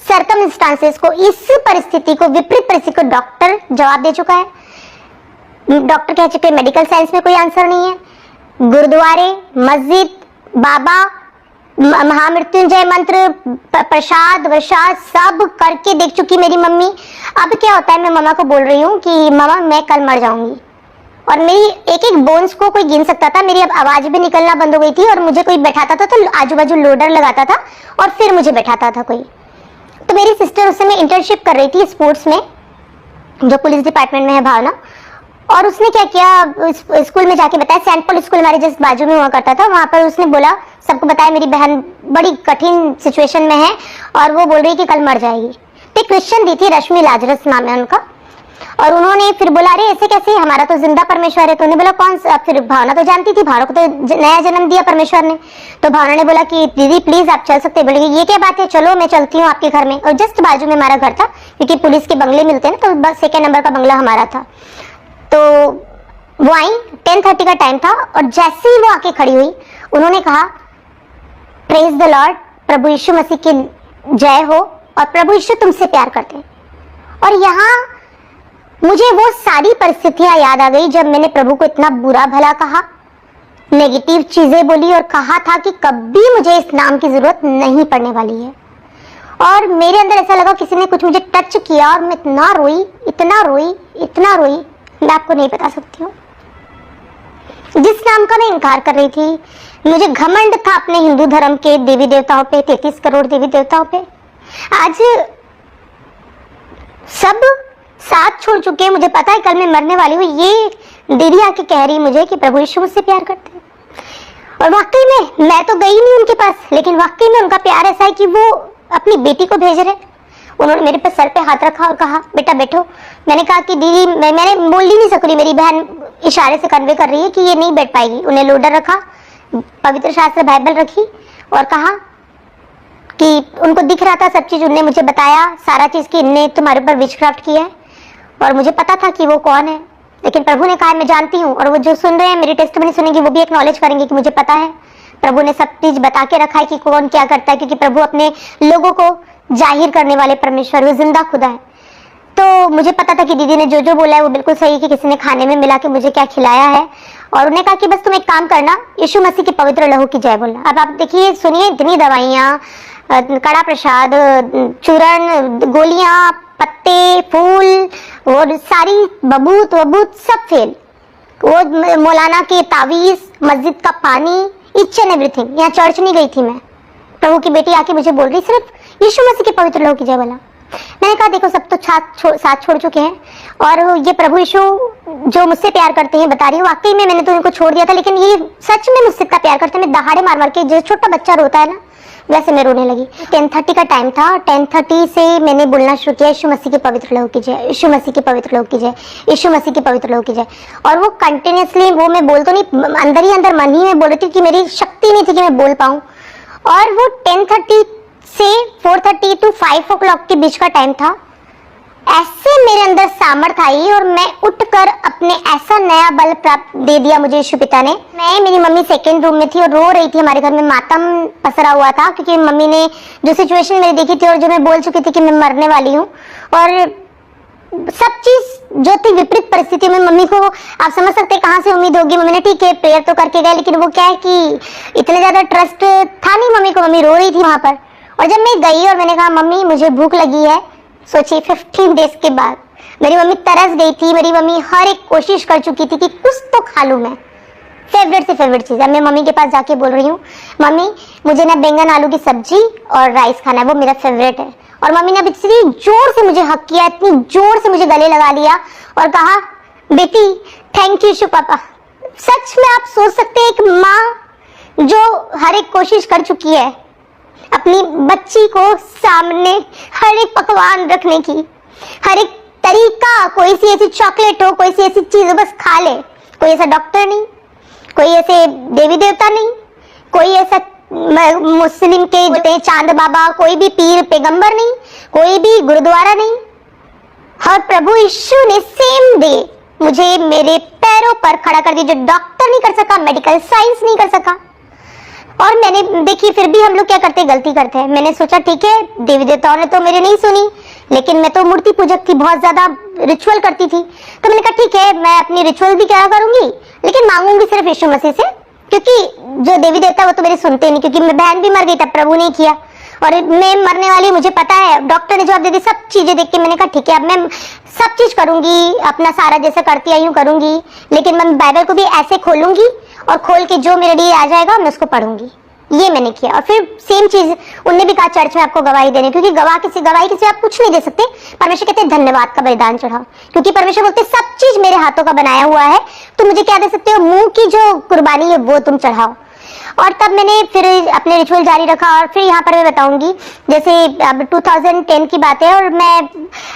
सर्कमस्टांसेस को, इस परिस्थिति को, विपरीत परिस्थिति को डॉक्टर जवाब दे चुका है। डॉक्टर कह चुके मेडिकल साइंस में कोई आंसर नहीं है। गुरुद्वारे, मस्जिद, बाबा, महामृत्युंजय मंत्र, प्रसाद वरसाद सब करके देख चुकी मेरी मम्मी। अब क्या होता है, मैं मम्मा को बोल रही हूँ कि मम्मा मैं कल मर जाऊंगी और मेरी एक एक बोन्स को कोई गिन सकता था, मेरी अब आवाज भी निकलना बंद हो गई थी और मुझे कोई बैठाता था तो आजू बाजू लोडर लगाता था और फिर मुझे बैठाता था कोई। तो मेरी सिस्टर उस समय इंटर्नशिप कर रही थी स्पोर्ट्स में, जो पुलिस डिपार्टमेंट में है, भावना। और उसने क्या किया, स्कूल में जाके बताया, सेंट पॉल स्कूल हमारे जस्ट बाजू में हुआ करता था, वहां पर उसने बोला, सबको बताया मेरी बहन बड़ी कठिन सिचुएशन में है और वो बोल रही कि कल मर जाएगी। तो क्रिश्चियन दी थी, रश्मि लाजरस नाम है उनका। और उन्होंने फिर बोला अरे ऐसे कैसे, हमारा तो जिंदा परमेश्वर है। तो उन्होंने बोला कौन सा, फिर भावना तो जानती थी, भावना को तो नया जन्म दिया परमेश्वर ने। तो भावना ने बोला कि दीदी प्लीज आप चल सकते। बोले ये क्या बात है, चलो मैं चलती हूँ आपके घर में। और जस्ट बाजू में हमारा घर था, क्योंकि पुलिस के बंगले मिलते हैं ना, तो बस 2nd नंबर का बंगला हमारा था। तो वो आई, 10:30 का टाइम था और जैसे ही वो आके खड़ी हुई उन्होंने कहा प्रेज द लॉर्ड, प्रभु यीशु मसीह की जय हो और प्रभु यीशु तुमसे प्यार करते हैं। और यहाँ मुझे वो सारी परिस्थितियां याद आ गई जब मैंने प्रभु को इतना बुरा भला कहा, नेगेटिव चीजें बोली और कहा था कि कभी मुझे इस नाम की जरूरत नहीं पड़ने वाली है। और मेरे अंदर ऐसा लगा किसी ने कुछ मुझे टच किया और मैं इतना रोई, इतना रोई, इतना रोई, मैं आपको नहीं बता सकती हूँ। जिस नाम का मैं इनकार कर रही थी, मुझे घमंड था अपने हिंदू धर्म के देवी देवताओं पे, 33 करोड़ देवी देवताओं पे, आज सब साथ छोड़ चुके हैं, मुझे पता है कल मैं मरने वाली हूँ, ये दीदी आके कह रही मुझे कि प्रभु यीशु मुझसे प्यार करते हैं। और वाकई में मैं तो गई नहीं उनके पास, लेकिन वाकई में उनका प्यार ऐसा है कि वो अपनी बेटी को भेज रहे। उन्होंने मेरे पे सर पे हाथ रखा और कहा बेटा बैठो। मैंने कहा कि दीदी मैंने बोल ही नहीं सकूँ, मेरी बहन इशारे से कन्वे कर रही है कि ये नहीं बैठ पाएगी। उन्हें लोडर रखा, पवित्र शास्त्र बाइबल रखी और कहा कि उनको दिख रहा था सब चीज, उन्होंने मुझे बताया सारा चीज कि इनने तुम्हारे ऊपर विचक्राफ्ट किया है, और मुझे पता था कि वो कौन है। लेकिन प्रभु ने कहा मैं जानती हूँ, और वो जो सुन रहे हैं मेरी टेस्टिमनी सुनेंगे वो भी एक्नॉलेज करेंगे कि मुझे पता है। प्रभु ने सब चीज बता के रखा है कि कौन क्या करता है, क्योंकि प्रभु अपने लोगों को जाहिर करने वाले परमेश्वर, वो जिंदा खुदा है। तो मुझे पता था कि दीदी ने जो जो बोला है वो बिल्कुल सही है, कि किसी ने खाने में मिला के मुझे क्या खिलाया है। और उन्हें कहा कि बस तुम एक काम करना, यीशु मसीह के पवित्र लहू की जय बोलना। अब आप देखिए, सुनिए, इतनी दवाइयाँ, कड़ा प्रसाद, चूरण, गोलियां, पत्ते, फूल और सारी बबूत वबूत सब फेल। वो मौलाना के तावीज, मस्जिद का पानी, ईच एंड एवरीथिंग। यहाँ चर्च नहीं गई थी मैं। प्रभु की बेटी आके मुझे बोल रही सिर्फ यीशु मसीह के पवित्र लहू की जय बोला। मैंने कहा देखो सब तो साथ छोड़ चुके हैं, और ये प्रभु यीशु जो मुझसे प्यार करते हैं बता रही हूँ, वाकई में मैंने तो इनको छोड़ दिया था, लेकिन ये सच में मुझसे इतना प्यार करते हैं। मैं दहाड़े मार मार के, जैसे छोटा बच्चा रोता है ना, वैसे मैं रोने लगी। 10:30 का टाइम था, 10:30 से मैंने बोलना शुरू किया यीशु मसीह के पवित्र लहू की जय, यीशु मसीह के पवित्र लहू की जय, यीशु मसीह के पवित्र लहू की जय। और वो कंटिन्यूसली, वो मैं बोल तो नहीं, अंदर ही अंदर मन ही में बोल रही थी कि मेरी शक्ति नहीं थी कि मैं बोल पाऊँ। और वो 10:30 से 4:30 to 5 o'clock के बीच का टाइम था। ऐसे मेरे अंदर सामर्थ्य आई और मैं उठकर अपने ऐसा नया बल प्राप्त दे दिया मुझे यीशु पिता ने। मेरी मम्मी सेकंड रूम में थी और रो रही थी। हमारे घर में मातम पसरा हुआ था, क्योंकि मम्मी ने जो सिचुएशन मेरी देखी थी और जो मैं बोल चुकी थी कि मैं मरने वाली हूँ, और सब चीज जो थी विपरीत परिस्थिति में, मम्मी को आप समझ सकते हैं कहाँ से उम्मीद होगी। मम्मी ने ठीक है प्रेयर तो करके गए, लेकिन वो क्या है कि इतने ज्यादा ट्रस्ट था नहीं मम्मी को। मम्मी रो रही थी वहां पर। और जब मैं गई और मैंने कहा मम्मी मुझे भूख लगी है, सोचिए 15 डेज के बाद मेरी मम्मी तरस गई थी। मेरी मम्मी हर एक कोशिश कर चुकी थी कि कुछ तो खा लूं मैं, फेवरेट से फेवरेट चीज। अब मैं मम्मी के पास जाके बोल रही हूँ मम्मी मुझे ना बैंगन आलू की सब्जी और राइस खाना है, वो मेरा फेवरेट है। और मम्मी ने अब इतनी जोर से मुझे हक किया, इतनी जोर से मुझे गले लगा लिया और कहा बेटी थैंक यू पापा। सच में आप सोच सकते हैं एक माँ जो हर एक कोशिश कर चुकी है अपनी बच्ची को सामने हर एक पकवान रखने की, हर एक तरीका, कोई सी ऐसी चॉकलेट हो, कोई सी ऐसी चीज हो बस खा ले। कोई ऐसा डॉक्टर नहीं, कोई ऐसे देवी देवता नहीं, कोई ऐसा मुस्लिम के होते हैं चांद बाबा, कोई भी पीर पैगंबर नहीं, कोई भी गुरुद्वारा नहीं। और प्रभु यीशु ने सेम डे मुझे मेरे पैरों पर खड़ा कर दिया, जो डॉक्टर नहीं कर सका, मेडिकल साइंस नहीं कर सका। और मैंने देखी, फिर भी हम लोग क्या करते हैं, गलती करते हैं। मैंने सोचा ठीक है देवी देवताओं ने तो मेरी नहीं सुनी, लेकिन मैं तो मूर्ति पूजक थी, बहुत ज्यादा रिचुअल करती थी। तो मैंने कहा ठीक है मैं अपनी रिचुअल भी क्या करूंगी, लेकिन मांगूंगी सिर्फ यीशु मसीह से, क्योंकि जो देवी देवता वो तो मेरे सुनते नहीं, क्योंकि मैं बहन भी मर गई तब प्रभु ने किया और मैं मरने वाली, मुझे पता है। डॉक्टर ने जवाब दे दी सब चीजें देख के। मैंने कहा ठीक है अब मैं सब चीज करूंगी, अपना सारा जैसे करती आई हूँ करूंगी, लेकिन मैं बाइबल को भी ऐसे खोलूंगी और खोल के जो मेरे लिए आ जाएगा मैं उसको पढ़ूंगी। ये मैंने किया। और फिर सेम चीज उनने भी कहा चर्च में आपको गवाही देने, क्योंकि गवाही किसी आप कुछ नहीं दे सकते। परमेश्वर कहते हैं धन्यवाद का बलिदान चढ़ाओ, क्योंकि परमेश्वर बोलते सब चीज मेरे हाथों का बनाया हुआ है, तुम मुझे क्या दे सकते हो, मुंह की जो कुर्बानी है वो तुम चढ़ाओ। और तब मैंने फिर अपने रिचुअल जारी रखा। और फिर यहाँ पर मैं बताऊंगी, जैसे अब 2010 की बात है और मैं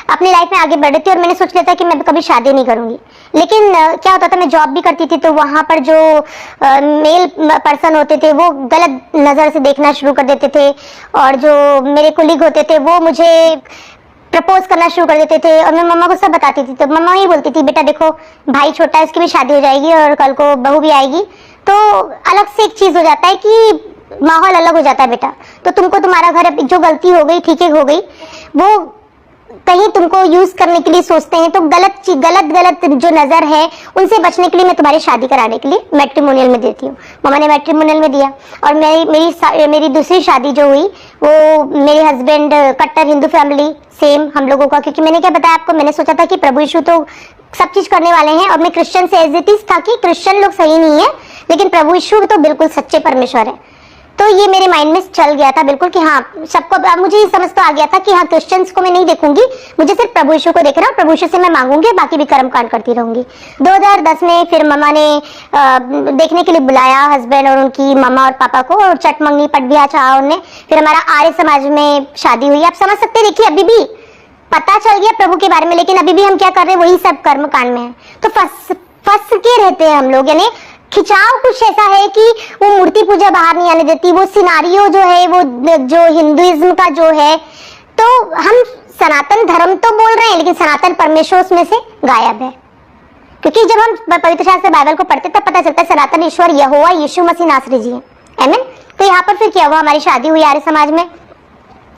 अपनी लाइफ में आगे बढ़ रही थी और मैंने सोच लिया था कि मैं कभी शादी नहीं करूंगी। लेकिन क्या होता था, मैं जॉब भी करती थी तो वहां पर जो मेल पर्सन होते थे वो गलत नजर से देखना शुरू कर देते थे, और जो मेरे कोलीग होते थे वो मुझे प्रपोज करना शुरू कर देते थे। और मैं मम्मा को सब बताती थी, तो मम्मा ही बोलती थी बेटा देखो भाई छोटा है, इसकी भी शादी हो जाएगी और कल को बहू भी आएगी, तो अलग से एक चीज हो जाता है कि माहौल अलग हो जाता है बेटा। तो तुमको तुम्हारा घर जो गलती हो गई ठीक है हो गई, वो कहीं तुमको यूज करने के लिए सोचते हैं, तो गलत जो नजर है उनसे बचने के लिए मैं तुम्हारी शादी कराने के लिए मैट्रिमोनियल में देती हूँ। मम्मा ने मैट्रिमोनियल में दिया। और मेरी दूसरी शादी जो हुई वो मेरे हस्बैंड कट्टर हिंदू फैमिली, सेम हम लोगों का, क्योंकि मैंने क्या बताया आपको, मैंने सोचा था कि प्रभु यीशु तो सब चीज करने वाले हैं, और मैं क्रिश्चियन से एज इट इज था कि क्रिश्चियन लोग सही नहीं है, लेकिन प्रभु यीशु तो बिल्कुल सच्चे परमेश्वर है। तो ये मेरे माइंड में चल गया था बिल्कुल कि हाँ सबको, अब मुझे ये समझ तो आ गया था कि हाँ क्रिश्चियंस को मैं नहीं देखूंगी, मुझे सिर्फ प्रभु यीशु को देखना, प्रभु यीशु से मैं मांगूंगी, बाकी भी कर्म कांड करती रहूंगी। 2010 में फिर मम्मा ने देखने के लिए बुलाया हस्बैंड और उनकी मम्मा और पापा को, और चट मंगनी पट भी चाहा उनने। फिर हमारा आर्य समाज में शादी हुई। आप समझ सकते हैं, देखिए अभी भी पता चल गया प्रभु के बारे में, लेकिन अभी भी हम क्या कर रहे हैं, वही सब कर्म कांड में है। तो फंस के रहते हैं हम लोग, यानी खिंचाव कुछ ऐसा है कि वो मूर्ति पूजा बाहर नहीं आने देती, वो सिनारियो जो है, वो जो हिंदुइज्म का जो है, तो हम सनातन धर्म तो बोल रहे हैं लेकिन सनातन परमेश्वर उसमें से गायब है। क्योंकि जब हम पवित्र शास्त्र बाइबल को पढ़ते तब पता चलता है सनातन ईश्वर यहोवा यीशु मसीह नासरी जी है। आमीन। तो यहाँ पर फिर क्या हुआ, हमारी शादी हुई आर्य समाज में,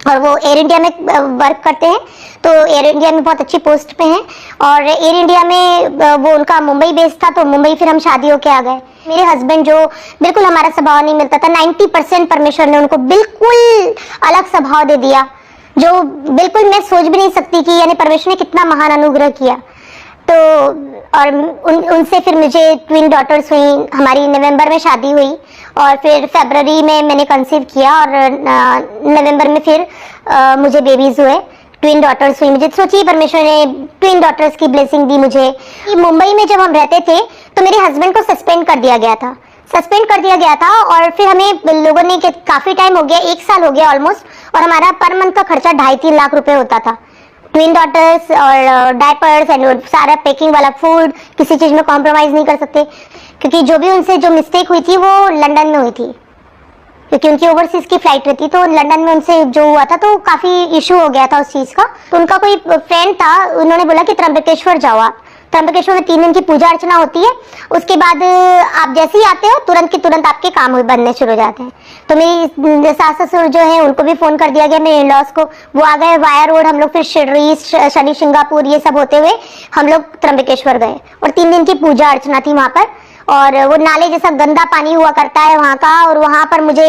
और वो एयर इंडिया में वर्क करते हैं, तो एयर इंडिया में बहुत अच्छी पोस्ट पे हैं। और एयर इंडिया में वो उनका मुंबई बेस था, तो मुंबई फिर हम शादी होके आ गए। मेरे हस्बैंड जो बिल्कुल हमारा स्वभाव नहीं मिलता था, 90% परमेश्वर ने उनको बिल्कुल अलग स्वभाव दे दिया, जो बिल्कुल मैं सोच भी नहीं सकती कि यानी परमेश्वर ने कितना महान अनुग्रह किया। तो और उनसे फिर मुझे ट्विन डॉटर्स हुई, हमारी नवंबर में शादी हुई, और फिर फरवरी में मैंने कंसीव किया, और नवंबर में फिर मुझे बेबीज हुए, ट्विन डॉटर्स हुई मुझे। सोचिए परमेश्वर ने ट्विन डॉटर्स की ब्लेसिंग दी मुझे। मुंबई में जब हम रहते थे तो मेरे हस्बैंड को सस्पेंड कर दिया गया था, और फिर हमें लोगों ने काफी टाइम हो गया, 1 साल हो गया ऑलमोस्ट, और हमारा पर मंथ का खर्चा 2.5-3 लाख रुपए होता था। ट्विन डॉटर्स और डायपर्स एंड सारा पैकिंग वाला फूड, किसी चीज में कॉम्प्रोमाइज नहीं कर सकते, क्योंकि जो भी उनसे जो मिस्टेक हुई थी वो लंदन में हुई थी, क्योंकि उनकी ओवरसीज की फ्लाइट रहती, तो लंदन में उनसे जो हुआ था तो काफी इशू हो गया था उस चीज का। तो उनका कोई फ्रेंड था, उन्होंने बोला कि त्र्यंबकेश्वर जाओ आप, त्र्यंबकेश्वर में 3 दिन की पूजा अर्चना होती है, उसके बाद आप जैसे ही आते हो तुरंत के तुरंत आपके काम बनने शुरू हो जाते हैं। तो मेरी सास ससुर जो है उनको भी फोन कर दिया गया, मेरे इन-लॉज को, वो आ गए वाया रोड, हम लोग फिर शिरडी शनि सिंगापुर ये सब होते हुए हम लोग त्र्यंबकेश्वर गए, और 3 दिन की पूजा अर्चना थी वहां पर। और वो नाले जैसा गंदा पानी हुआ करता है वहां का, और वहां पर मुझे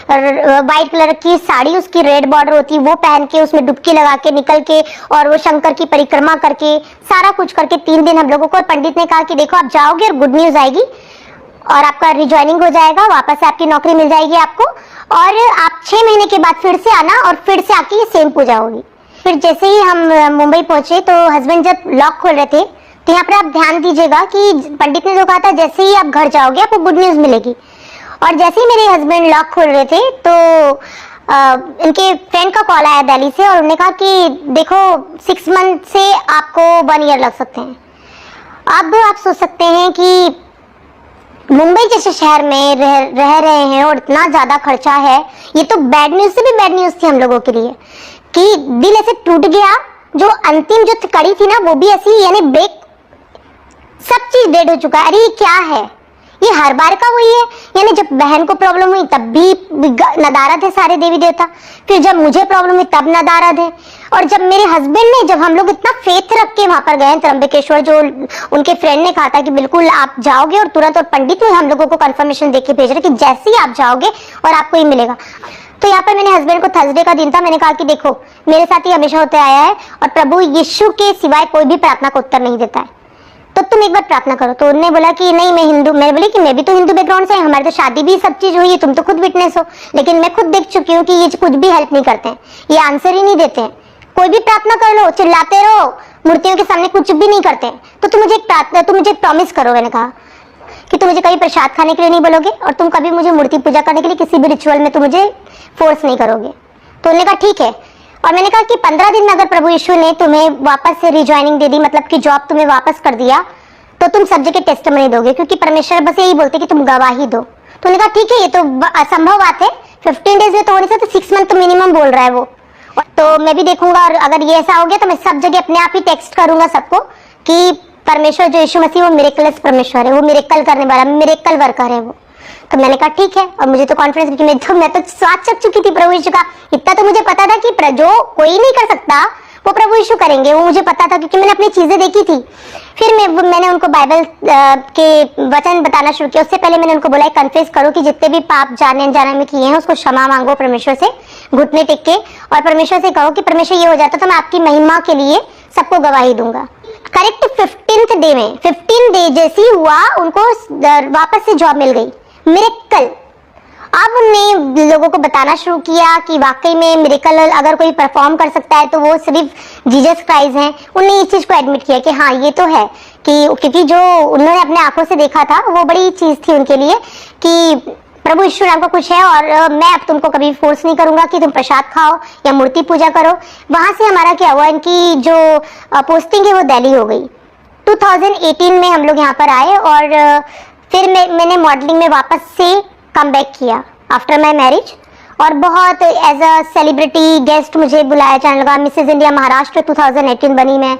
व्हाइट कलर की साड़ी, उसकी रेड बॉर्डर होती, वो पहन के उसमें डुबकी लगा के निकल के, और वो शंकर की परिक्रमा करके सारा कुछ करके 3 दिन हम लोगों को। और पंडित ने कहा कि देखो आप जाओगे और गुड न्यूज आएगी, और आपका रिज्वाइनिंग हो जाएगा, वापस से आपकी नौकरी मिल जाएगी आपको, और आप 6 महीने के बाद फिर से आना और फिर से आके ये सेम पूजा होगी। फिर जैसे ही हम मुंबई पहुंचे तो हस्बैंड जब लॉक खोल रहे थे, तो यहाँ पर आप ध्यान दीजिएगा कि पंडित ने जो कहा था जैसे ही आप घर जाओगे आपको गुड न्यूज मिलेगी। और जैसे ही मेरे हस्बैंड लॉक खोल रहे थे तो इनके फ्रेंड का कॉल आया दिल्ली से, और उन्होंने कहा कि देखो 6 मंथ से आपको 1 ईयर लग सकते हैं। अब आप सोच सकते हैं कि मुंबई जैसे शहर में रह रहे हैं और इतना ज्यादा खर्चा है, ये तो बैड न्यूज से भी बैड न्यूज थी हम लोगों के लिए, कि दिल ऐसे टूट गया। जो अंतिम जो कड़ी थी ना वो भी ऐसी, यानी ब्रेक, सब चीज डेड हो चुका है। अरे ये क्या है, ये हर बार का वही है। यानी जब बहन को प्रॉब्लम हुई तब भी नदारद है सारे देवी देवता, फिर जब मुझे प्रॉब्लम हुई तब नदारद है, और जब मेरे हस्बैंड ने, जब हम लोग इतना फेथ रख के वहां पर गए त्र्यंबकेश्वर, जो उनके फ्रेंड ने कहा था कि बिल्कुल आप जाओगे, और तुरंत, और पंडित हम लोगों को कंफर्मेशन देके भेज रहे कि जैसे ही आप जाओगे और आपको ये मिलेगा। तो यहाँ पर मैंने हस्बैंड को थर्सडे का दिन था, मैंने कहा कि देखो मेरे साथ ये हमेशा होते आया है, और प्रभु यीशु के सिवाय कोई भी प्रार्थना को उत्तर नहीं देता है, तो तुम एक बार प्रार्थना करो। तो उन्होंने बोला कि नहीं मैं हिंदू, मैं बोली कि मैं भी तो हिंदू बैकग्राउंड से, हमारी तो शादी भी सब चीज हुई है, तुम तो खुद विटनेस हो, लेकिन मैं खुद देख चुकी हूँ कि ये कुछ भी हेल्प नहीं करते हैं, ये आंसर ही नहीं देते हैं। कोई भी प्रार्थना कर लो, चिल्लाते रहो, मूर्तियों के सामने कुछ भी नहीं करते, तो तुम मुझे प्रॉमिस करो। मैंने कहा कि तुम मुझे कभी प्रसाद खाने के लिए नहीं बोलोगे, और तुम कभी मुझे मूर्ति पूजा करने के लिए किसी भी रिचुअल में तुम मुझे फोर्स नहीं करोगे। तो उन्होंने कहा ठीक है। और मैंने कहा कि 15 दिन में अगर प्रभु यीशु ने तुम्हें वापस से रिज्वाइनिंग दे दी, मतलब कि जॉब तुम्हें वापस कर दिया, तो तुम सब जगह टेस्टिमनी दोगे, क्योंकि परमेश्वर बस यही बोलते कि तुम गवाही दो। तो उन्होंने कहा ठीक है, ये तो असंभव बात है, 15 डेज में तो हो नहीं सकता, 6 मंथ तो मिनिमम बोल रहा है वो, तो मैं भी देखूंगा, और अगर ये ऐसा हो गया तो मैं सब जगह अपने आप ही टेक्स्ट करूंगा सबको कि परमेश्वर जो यीशु मसीह वो मिरेकलस परमेश्वर है, वो मिरेकल करने वाला, मिरेकल वर्कर है वो। तो मैंने कहा ठीक है, और मुझे तो कॉन्फिडेंस, मैं तो स्वाद चख चुकी थी प्रभु यीशु का। इतना तो मुझे पता था कि जो कोई नहीं कर सकता वो प्रभु यीशु करेंगे, वो मुझे पता था, क्योंकि मैंने अपनी चीजें देखी थी। फिर मैंने उनको बाइबल के वचन बताना शुरू किया। उससे पहले मैंने उनको बोला कन्फेस करो कि जितने भी पाप जाने अनजाने में किए हैं उसको क्षमा मांगो परमेश्वर से, घुटने टेक के, और परमेश्वर से कहो कि परमेश्वर ये हो जाता तो मैं आपकी महिमा के लिए सबको गवाही दूंगा। करेक्ट 15th डे में, 15 डे जैसी हुआ उनको वापस से जॉब मिल गई, मिरेकल। अब उनने लोगों को बताना शुरू किया कि वाकई में मिरेकल अगर कोई परफॉर्म कर सकता है तो वो सिर्फ जीसस क्राइस्ट हैं। उन्होंने इस चीज को एडमिट किया कि हाँ ये तो है, कि क्योंकि जो उन्होंने अपने आंखों से देखा था वो बड़ी चीज थी उनके लिए कि प्रभु यीशु नाम का कुछ है और मैं अब तुमको कभी फोर्स नहीं करूंगा कि तुम प्रसाद खाओ या मूर्ति पूजा करो। वहां से हमारा क्या हुआ, इनकी जो पोस्टिंग है वो दिल्ली हो गई। 2018 में हम लोग यहाँ पर आए और फिर मैंने मॉडलिंग में वापस से कम बैक किया आफ्टर माई मैरिज और बहुत एज अ सेलिब्रिटी गेस्ट मुझे बुलाया जाने लगा। मिसेज इंडिया महाराष्ट्र 2018 बनी मैं।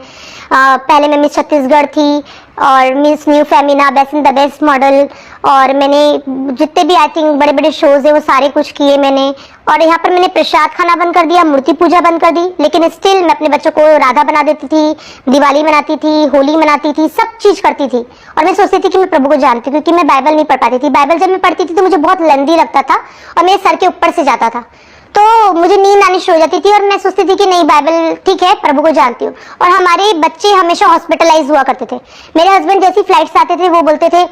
पहले मैं मिस छत्तीसगढ़ थी और miss new Femina, best in the best model, और मैंने जितने भी आई थिंक बड़े बड़े शोज है वो सारे कुछ किए मैंने। और यहाँ पर मैंने प्रसाद खाना बंद कर दिया, मूर्ति पूजा बंद कर दी, लेकिन स्टिल मैं अपने बच्चों को राधा बना देती थी, दिवाली मनाती थी, होली मनाती थी, सब चीज करती थी। और मैं सोचती थी कि मैं प्रभु को जानती हूँ, क्योंकि मैं बाइबल नहीं पढ़ पाती थी। बाइबल जब मैं पढ़ती थी तो मुझे बहुत लेंदी लगता था और मेरे सर के ऊपर से जाता था, तो मुझे नींद आनी शुरू हो जाती थी और मैं सोचती थी कि नहीं बाइबल ठीक है, प्रभु को जानती हूँ। और हमारे बच्चे हमेशा हॉस्पिटलाइज हुआ करते थे। मेरे हस्बैंड जैसी फ्लाइट्स आते थे वो बोलते थे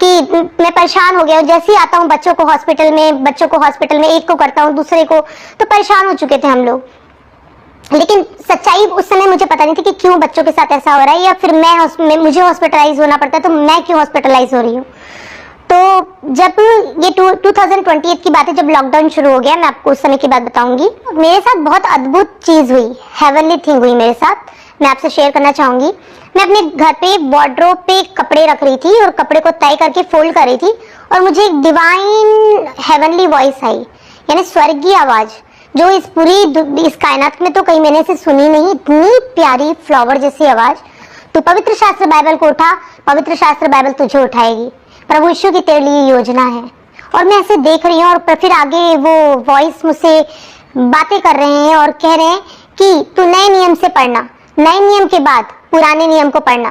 कि मैं परेशान हो गया हूँ, जैसे ही आता हूँ बच्चों को हॉस्पिटल में एक को करता हूँ दूसरे को, तो परेशान हो चुके थे हम लोग। लेकिन सच्चाई उस समय मुझे पता नहीं थी कि क्यों बच्चों के साथ ऐसा हो रहा है, या फिर मुझे हॉस्पिटलाइज होना पड़ता है तो मैं क्यों हॉस्पिटलाइज हो रही हूँ। तो जब ये 2020 की बात है, जब लॉकडाउन शुरू हो गया, मैं आपको उस समय की बात बताऊंगी। मेरे साथ बहुत अद्भुत चीज हुई, हेवनली थिंग हुई मेरे साथ, मैं आपसे शेयर करना चाहूंगी। मैं अपने घर पे वार्डरोब पे कपड़े रख रही थी और कपड़े को तय करके फोल्ड कर रही थी और मुझे एक डिवाइन हेवनली वॉइस आई, यानी स्वर्गीय आवाज, जो इस कायनात में तो कहीं मैंने से सुनी नहीं। इतनी प्यारी फ्लावर जैसी आवाज, तो पवित्र शास्त्र बाइबल को उठा, पवित्र शास्त्र बाइबल तुझे उठाएगी, प्रभु यीशु की तेरे लिए योजना है। और मैं ऐसे देख रही हूँ और फिर आगे वो वॉइस मुझसे बातें कर रहे हैं और कह रहे हैं कि तू नए नियम से पढ़ना, नए नियम के बाद पुराने नियम को पढ़ना,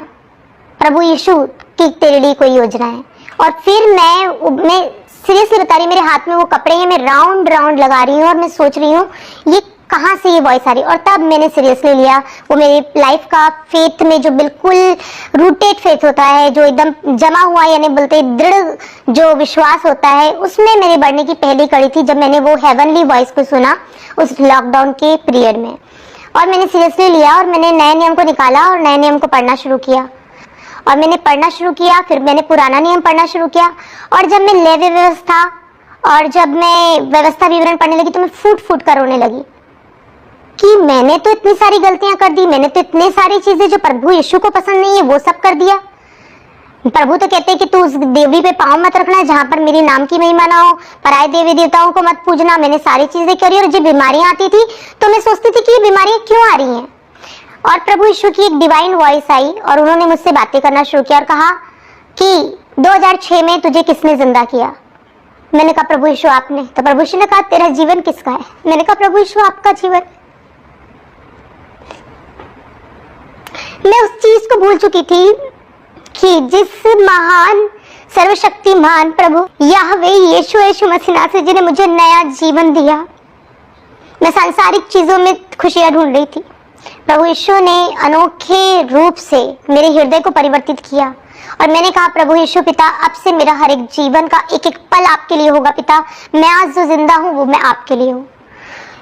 प्रभु यीशु की तेरे लिए कोई योजना है। और फिर मैं सीरियसली बता रही हूँ, मेरे हाथ में वो कपड़े हैं, मैं राउंड राउंड लगा रही हूँ और मैं सोच रही हूँ ये कहाँ से ये वॉइस आ रही। और तब मैंने सीरियसली लिया, वो मेरी लाइफ का फेथ में जो बिल्कुल रूटेड फेथ होता है, जो एकदम जमा हुआ यानी बोलते दृढ़ जो विश्वास होता है, उसमें मेरे बढ़ने की पहली कड़ी थी जब मैंने वो हेवनली वॉइस को सुना उस लॉकडाउन के पीरियड में। और मैंने सीरियसली लिया और मैंने नए नियम को निकाला और नए नियम को पढ़ना शुरू किया। और मैंने पढ़ना शुरू किया, फिर मैंने पुराना नियम पढ़ना शुरू किया। और जब मैं लेवे व्यवस्था और जब मैं व्यवस्था विवरण पढ़ने लगी तो मैं फूट फूट कर रोने लगी कि मैंने तो इतनी सारी गलतियां कर दी, मैंने तो इतने सारी चीजें जो प्रभु यीशु को पसंद नहीं है वो सब कर दिया। प्रभु तो कहते हैं कि तू उस देवी पे पांव मत रखना जहां पर मेरे नाम की महिमा ना हो, पराये देवी देवताओं को मत पूजना। मैंने सारी चीजें करी और जो बीमारियां आती थी तो मैं सोचती थी कि ये बीमारियां क्यों आ रही हैं। और प्रभु यीशु की एक डिवाइन वॉइस आई और उन्होंने मुझसे बातें करना शुरू किया और कहा कि 2006 में तुझे किसने जिंदा किया। मैंने कहा प्रभु यीशु आपने। तो प्रभु यीशु ने कहा तेरा जीवन किसका है। मैंने कहा प्रभु यीशु आपका जीवन। मैं उस चीज को भूल चुकी थी कि जिस महान सर्वशक्तिमान प्रभु याहवे यीशु मसीह नासरी जी ने मुझे नया जीवन दिया, मैं सांसारिक चीजों में खुशियां ढूंढ रही थी। प्रभु यीशु ने अनोखे रूप से मेरे हृदय को परिवर्तित किया और मैंने कहा प्रभु यीशु पिता अब से मेरा हर एक जीवन का एक एक पल आपके लिए होगा पिता। मैं आज जो जिंदा हूँ वो मैं आपके लिए हूँ।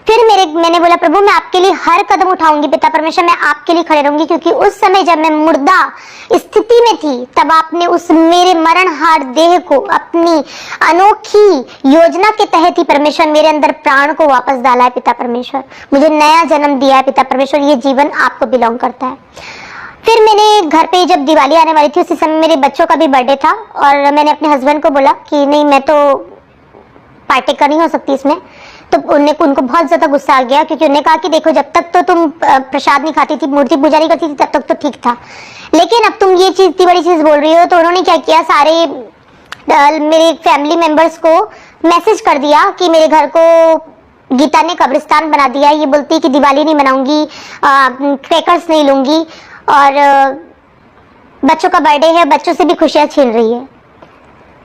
फिर मैंने बोला प्रभु मैं आपके लिए हर कदम उठाऊंगी पिता परमेश्वर, मैं आपके लिए खड़े रहूंगी, क्योंकि उस समय जब मैं मुर्दा स्थिति में थी तब आपने उस मेरे मरणहार देह को अपनी अनोखी योजना के तहत ही परमेश्वर मेरे अंदर प्राण को वापस डाला है पिता परमेश्वर, मुझे नया जन्म दिया है पिता परमेश्वर। ये जीवन आपको बिलोंग करता है। फिर मैंने घर पे जब दिवाली आने वाली थी उसी समय मेरे बच्चों का भी बर्थडे था और मैंने अपने हस्बैंड को बोला कि नहीं मैं तो पार्टी कर नहीं हो सकती इसमें। तो उनको बहुत ज्यादा गुस्सा आ गया, क्योंकि उन्होंने कहा कि देखो जब तक तो तुम प्रसाद नहीं खाती थी, मूर्ति पूजा नहीं करती थी, तब तक तो ठीक था, लेकिन अब तुम ये चीज इतनी बड़ी चीज बोल रही हो। तो उन्होंने क्या किया, सारे मेरे फैमिली मेंबर्स को मैसेज कर दिया कि मेरे घर को गीता ने कब्रिस्तान बना दिया। ये बोलती है कि दिवाली नहीं मनाऊंगी, क्रैकर्स नहीं लूंगी और बच्चों का बर्थडे है, बच्चों से भी खुशियां छीन रही है।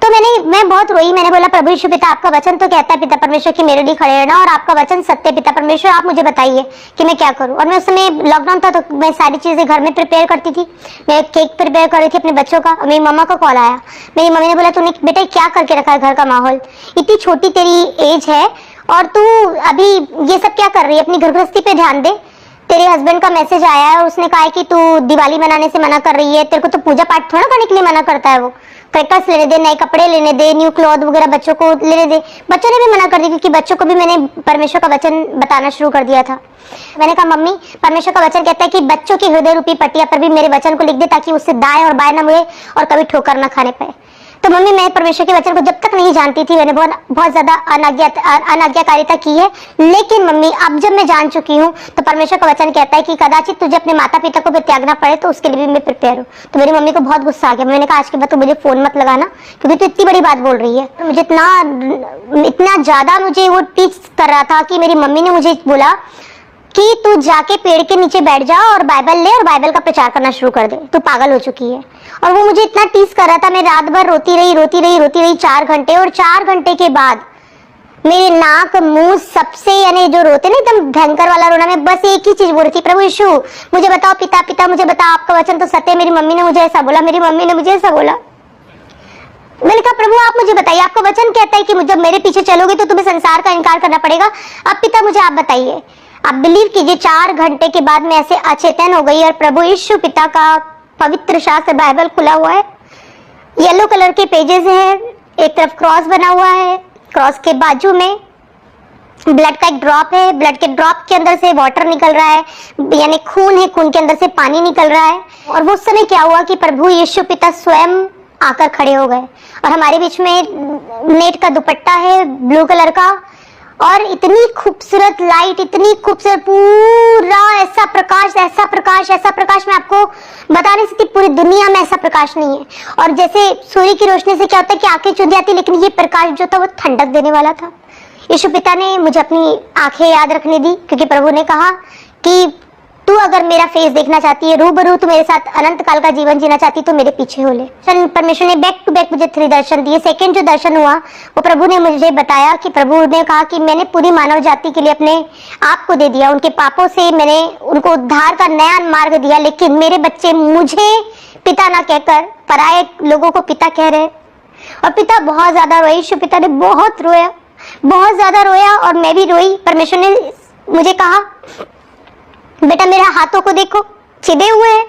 तो मैं बहुत रोई। मैंने बोला प्रभु यीशु पिता, आपका वचन तो कहता है पिता परमेश्वर कि मेरे लिए खड़े रहना, और आपका वचन सत्य पिता परमेश्वर, आप मुझे बताइए कि मैं क्या करूं। और मैं उस समय लॉकडाउन था, तो मैं सारी चीजें घर में प्रिपेयर करती थी। मैं केक प्रिपेयर कर रही थी अपने बच्चों का। मेरी मम्मा का कॉल आया। मेरी मम्मी ने बोला तूने बेटा क्या करके रखा है घर का माहौल, इतनी छोटी तेरी एज है और तू अभी ये सब क्या कर रही है, अपनी घर गृहस्थी पे ध्यान दे। तेरे हस्बैंड का मैसेज आया है, उसने कहा है कि तू दिवाली मनाने से मना कर रही है, तेरे को तो पूजा पाठ थोड़ा करने के लिए मना करता है। वो क्रैकर्स लेने दे, नए कपड़े लेने दे, न्यू क्लॉथ वगैरह बच्चों को लेने दे। बच्चों ने भी मना कर दिया, क्योंकि बच्चों को भी मैंने परमेश्वर का वचन बताना शुरू कर दिया था। मैंने कहा मम्मी, परमेश्वर का वचन कहता है कि बच्चों की हृदय रूपी पटिया पर भी मेरे वचन को लिख दे, ताकि उससे दाएं और बाएं न मुड़े और कभी ठोकर न खाने पाए। तो मम्मी, मैं परमेश्वर के वचन को जब तक नहीं जानती थी, मैंने बहुत ज्यादा अनाज्ञाकारिता की है। लेकिन मम्मी, अब जब मैं जान चुकी हूँ, तो परमेश्वर का वचन कहता है कि कदाचित तुझे अपने माता पिता को भी त्यागना पड़े, तो उसके लिए भी मैं प्रिपेयर हूँ। तो मेरी मम्मी को बहुत गुस्सा आ गया। मैंने कहा आज के बाद तो मुझे फोन मत लगाना, क्योंकि तू इतनी बड़ी बात बोल रही है। तो मुझे इतना ज्यादा मुझे वो टीच कर रहा था कि मेरी मम्मी ने मुझे बोला कि तू जाके पेड़ के नीचे बैठ जा और बाइबल ले और बाइबल का प्रचार करना शुरू कर दे, तू पागल हो चुकी है। और वो मुझे इतना टीस कर रहा था, मैं रात भर रोती रही 4 घंटे। और 4 घंटे के बाद मेरे नाक मुंह सबसे, यानी जो रोते ना एकदम भयंकर वाला रोना, मैं बस एक ही चीज बोल रही थी, प्रभु यीशु मुझे बताओ, पिता पिता मुझे बताओ, आपका वचन तो सत्य है। मेरी मम्मी ने मुझे ऐसा बोला, मैंने कहा प्रभु आप मुझे बताइए, आपका वचन कहता है कि जब मेरे पीछे चलोगे तो तुम्हें संसार का इनकार करना पड़ेगा। अब पिता मुझे आप बताइए। आप बिलीव कीजिए, 4 घंटे के बाद मैं ऐसे अचेतन हो गई, और प्रभु यीशु पिता का पवित्र शास्त्र बाइबल खुला हुआ है। येलो कलर के पेजेस हैं, एक तरफ क्रॉस बना हुआ है, क्रॉस के बाजू में ब्लड का एक ड्रॉप है, ब्लड के ड्रॉप के अंदर से वाटर निकल रहा है, यानी खून है, खून के अंदर से पानी निकल रहा है। और वो समय क्या हुआ कि प्रभु यीशु पिता स्वयं आकर खड़े हो गए, और हमारे बीच में नेट का दुपट्टा है ब्लू कलर का, और इतनी खूबसूरत लाइट, इतनी खूबसूरत, पूरा ऐसा प्रकाश मैं आपको बता नहीं सकती, पूरी दुनिया में ऐसा प्रकाश नहीं है। और जैसे सूर्य की रोशनी से क्या होता है कि आंखें चुंध जाती, लेकिन ये प्रकाश जो था वो ठंडक देने वाला था। यीशु पिता ने मुझे अपनी आंखें याद रखने दी, क्योंकि प्रभु ने कहा कि तू अगर मेरा फेस देखना चाहती है, रूबरू तू मेरे साथ अनंत काल का जीवन जीना चाहती, तो मेरे पीछे हो ले। परमेश्वर ने बैक टू बैक मुझे 3 दर्शन दिए। सेकंड जो दर्शन हुआ वो प्रभु ने मुझे बताया कि प्रभु ने कहा कि मैंने पूरी मानव जाति के लिए अपने आप को दे दिया, उनके पापों से मैंने उनको उद्धार का नया मार्ग दिया, लेकिन मेरे बच्चे मुझे पिता ना कहकर पराये लोगों को पिता कह रहे। और पिता बहुत ज्यादा रोए, यीशु पिता ने बहुत ज्यादा रोया, और मैं भी रोई। परमेश्वर ने मुझे कहा बेटा मेरे हाथों को देखो, छिदे हुए हैं,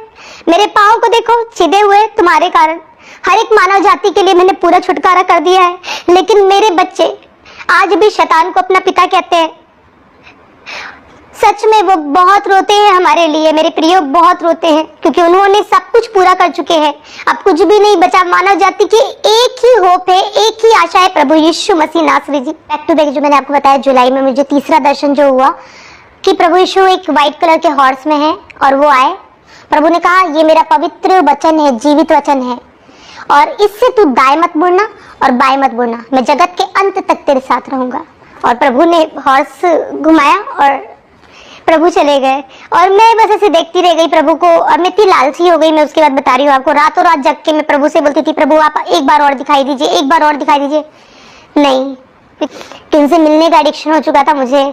मेरे पाँव को देखो, छिदे हुए हैं तुम्हारे कारण। हर एक मानव जाति के लिए मैंने पूरा छुटकारा कर दिया है, लेकिन मेरे बच्चे आज भी शैतान को अपना पिता कहते हैं। सच में वो बहुत रोते हैं हमारे लिए, मेरे प्रियो बहुत रोते हैं, क्योंकि उन्होंने सब कुछ पूरा कर चुके हैं। अब कुछ भी नहीं बचा। मानव जाति की एक ही होप है, एक ही आशा है, प्रभु यीशु मसीह नासरी जी। बैक टू बैक जो मैंने आपको बताया, जुलाई में मुझे तीसरा दर्शन जो हुआ कि प्रभु यीशु एक व्हाइट कलर के हॉर्स में है, और वो आए। प्रभु ने कहा ये मेरा पवित्र वचन है, जीवित वचन है, और इससे तू दाएं मत मुड़ना और बाएं मत मुड़ना, मैं जगत के अंत तक तेरे साथ रहूंगा। और प्रभु ने हॉर्स घुमाया और प्रभु चले गए, और मैं बस ऐसे देखती रह गई प्रभु को। और मैं इतनी लालची हो गई, मैं उसके बाद बता रही हूँ आपको, रातों रात जग के मैं प्रभु से बोलती थी, प्रभु आप एक बार और दिखाई दीजिए, एक बार और दिखाई दीजिए। नहीं, उनसे मिलने का एडिक्शन हो चुका था मुझे।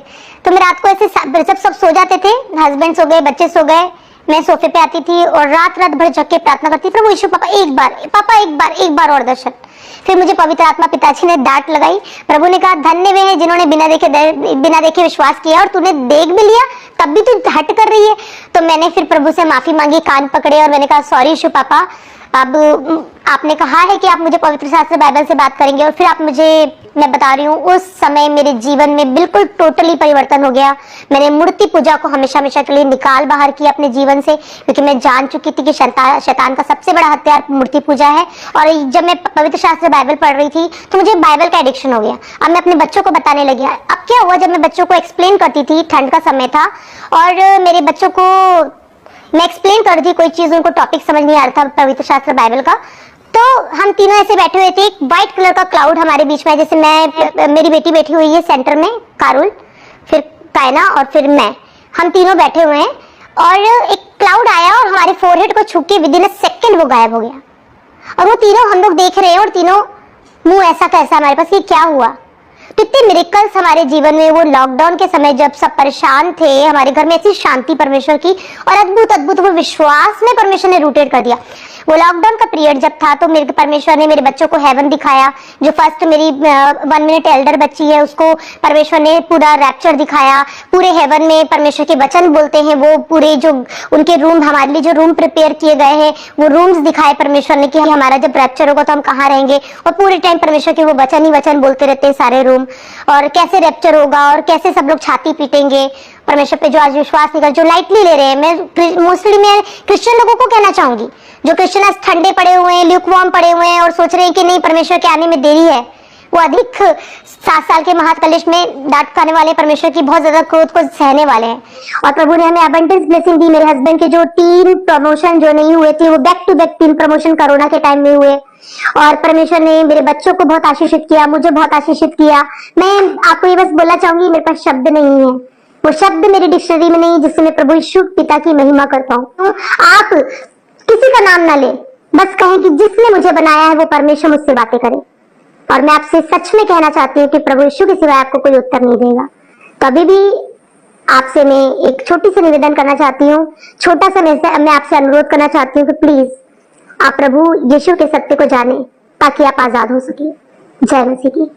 तो मैं रात को ऐसे जब सब सो जाते थे, हस्बैंड सो गए, बच्चे सो गए, मैं सोफे पे आती थी और रात भर जग के प्रार्थना करती, प्रभु यीशु पापा एक बार और दर्शन। फिर मुझे पवित्र आत्मा पिताजी ने डांट लगाई। प्रभु ने कहा धन्य वे हैं जिन्होंने बिना देखे विश्वास किया, और तूने देख भी लिया तब भी तू हट कर रही है। तो मैंने फिर प्रभु से माफी मांगी, कान पकड़े, और मैंने कहा सॉरी यीशु पापा, अब आपने कहा है कि आप मुझे पवित्र शास्त्र बाइबल से बात करेंगे, और फिर आप मुझे, मैं बता रही हूँ, उस समय मेरे जीवन में बिल्कुल टोटली परिवर्तन हो गया। मैंने मूर्ति पूजा को हमेशा के लिए निकाल बाहर किया अपने जीवन से, क्योंकि मैं जान चुकी थी कि शैतान का सबसे बड़ा हथियार मूर्ति पूजा है। और जब मैं पवित्र शास्त्र बाइबल पढ़ रही थी तो मुझे बाइबल का एडिक्शन हो गया। अब मैं अपने बच्चों को बताने लगी। अब क्या हुआ, जब मैं बच्चों को एक्सप्लेन करती थी, ठंड का समय था, और मेरे बच्चों को मैं एक्सप्लेन कर रही थी कोई चीज, उनको टॉपिक समझ नहीं आ रहा था पवित्र शास्त्र बाइबल का, तो हम तीनों ऐसे बैठे हुए थे, एक व्हाइट कलर का क्लाउड हमारे बीच में, जैसे मेरी बेटी बैठी हुई है सेंटर में, कारुल, फिर कायना और फिर मैं, हम तीनों बैठे हुए हैं, और एक क्लाउड आया और हमारे फोरहेड को छू के विदिन अ सेकेंड वो गायब हो गया। और वो तीनों हम लोग देख रहे हैं, और तीनों मुंह ऐसा कैसा हमारे पास, ये क्या हुआ। तो इतने मिरेकल्स हमारे जीवन में, वो लॉकडाउन के समय जब सब परेशान थे, हमारे घर में ऐसी शांति परमेश्वर की, और अद्भुत अद्भुत वो विश्वास में परमेश्वर ने रूटेड कर दिया। वो लॉकडाउन का पीरियड जब था तो मेरे परमेश्वर ने मेरे बच्चों को हेवन दिखाया। जो फर्स्ट मेरी 1 मिनट एल्डर बच्ची है उसको परमेश्वर ने पूरा रैप्चर दिखाया। पूरे हेवन में परमेश्वर के वचन बोलते हैं, वो पूरे जो उनके रूम, हमारे लिए जो रूम प्रिपेयर किए गए हैं वो रूम्स दिखाए परमेश्वर ने कि हमारा जब रैप्चर होगा तो हम कहाँ रहेंगे। और पूरे टाइम परमेश्वर के वो वचन ही वचन बोलते रहते हैं सारे रूम, और कैसे रैप्चर होगा और कैसे सब लोग छाती पीटेंगे परमेश्वर पे जो आज विश्वास नहीं कर, जो लाइटली ले रहे हैं। मैं मोस्टली मैं क्रिश्चियन लोगों को कहना चाहूंगी, जो क्रिश्चियन आज ठंडे पड़े हुए हैं, ल्यूकवार्म पड़े हुए हैं और सोच रहे हैं कि नहीं परमेश्वर के आने में देरी है, वो अधिक 7 साल के महाकलेश में डांट खाने वाले, परमेश्वर की बहुत ज्यादा क्रोध को सहने वाले हैं। और प्रभु ने हमें अबंडेंस ब्लेसिंग दी। मेरे हस्बैंड के जो 3 प्रमोशन जो नहीं हुए थे वो back to back 3 promotion corona के टाइम में हुए। और परमेश्वर ने मेरे बच्चों को बहुत आशीषित किया, मुझे बहुत आशीषित किया। मैं आपको ये बस बोलना चाहूंगी, मेरे पास शब्द नहीं है, वो शब्द मेरी डिक्शनरी में नहीं जिससे मैं प्रभु यीशु पिता की महिमा करता हूँ। तो आप किसी का नाम ना ले, बस कहें कि जिसने मुझे बनाया है वो परमेश्वर मुझसे बातें करे। और मैं आपसे सच में कहना चाहती हूँ कि प्रभु यीशु के सिवाय आपको कोई उत्तर नहीं देगा। कभी भी आपसे मैं एक छोटी सी निवेदन करना चाहती हूँ, छोटा सा मैं आपसे अनुरोध करना चाहती हूँ कि प्लीज आप प्रभु यीशु के सत्य को जाने ताकि आप आजाद हो सके। जय मसीह की।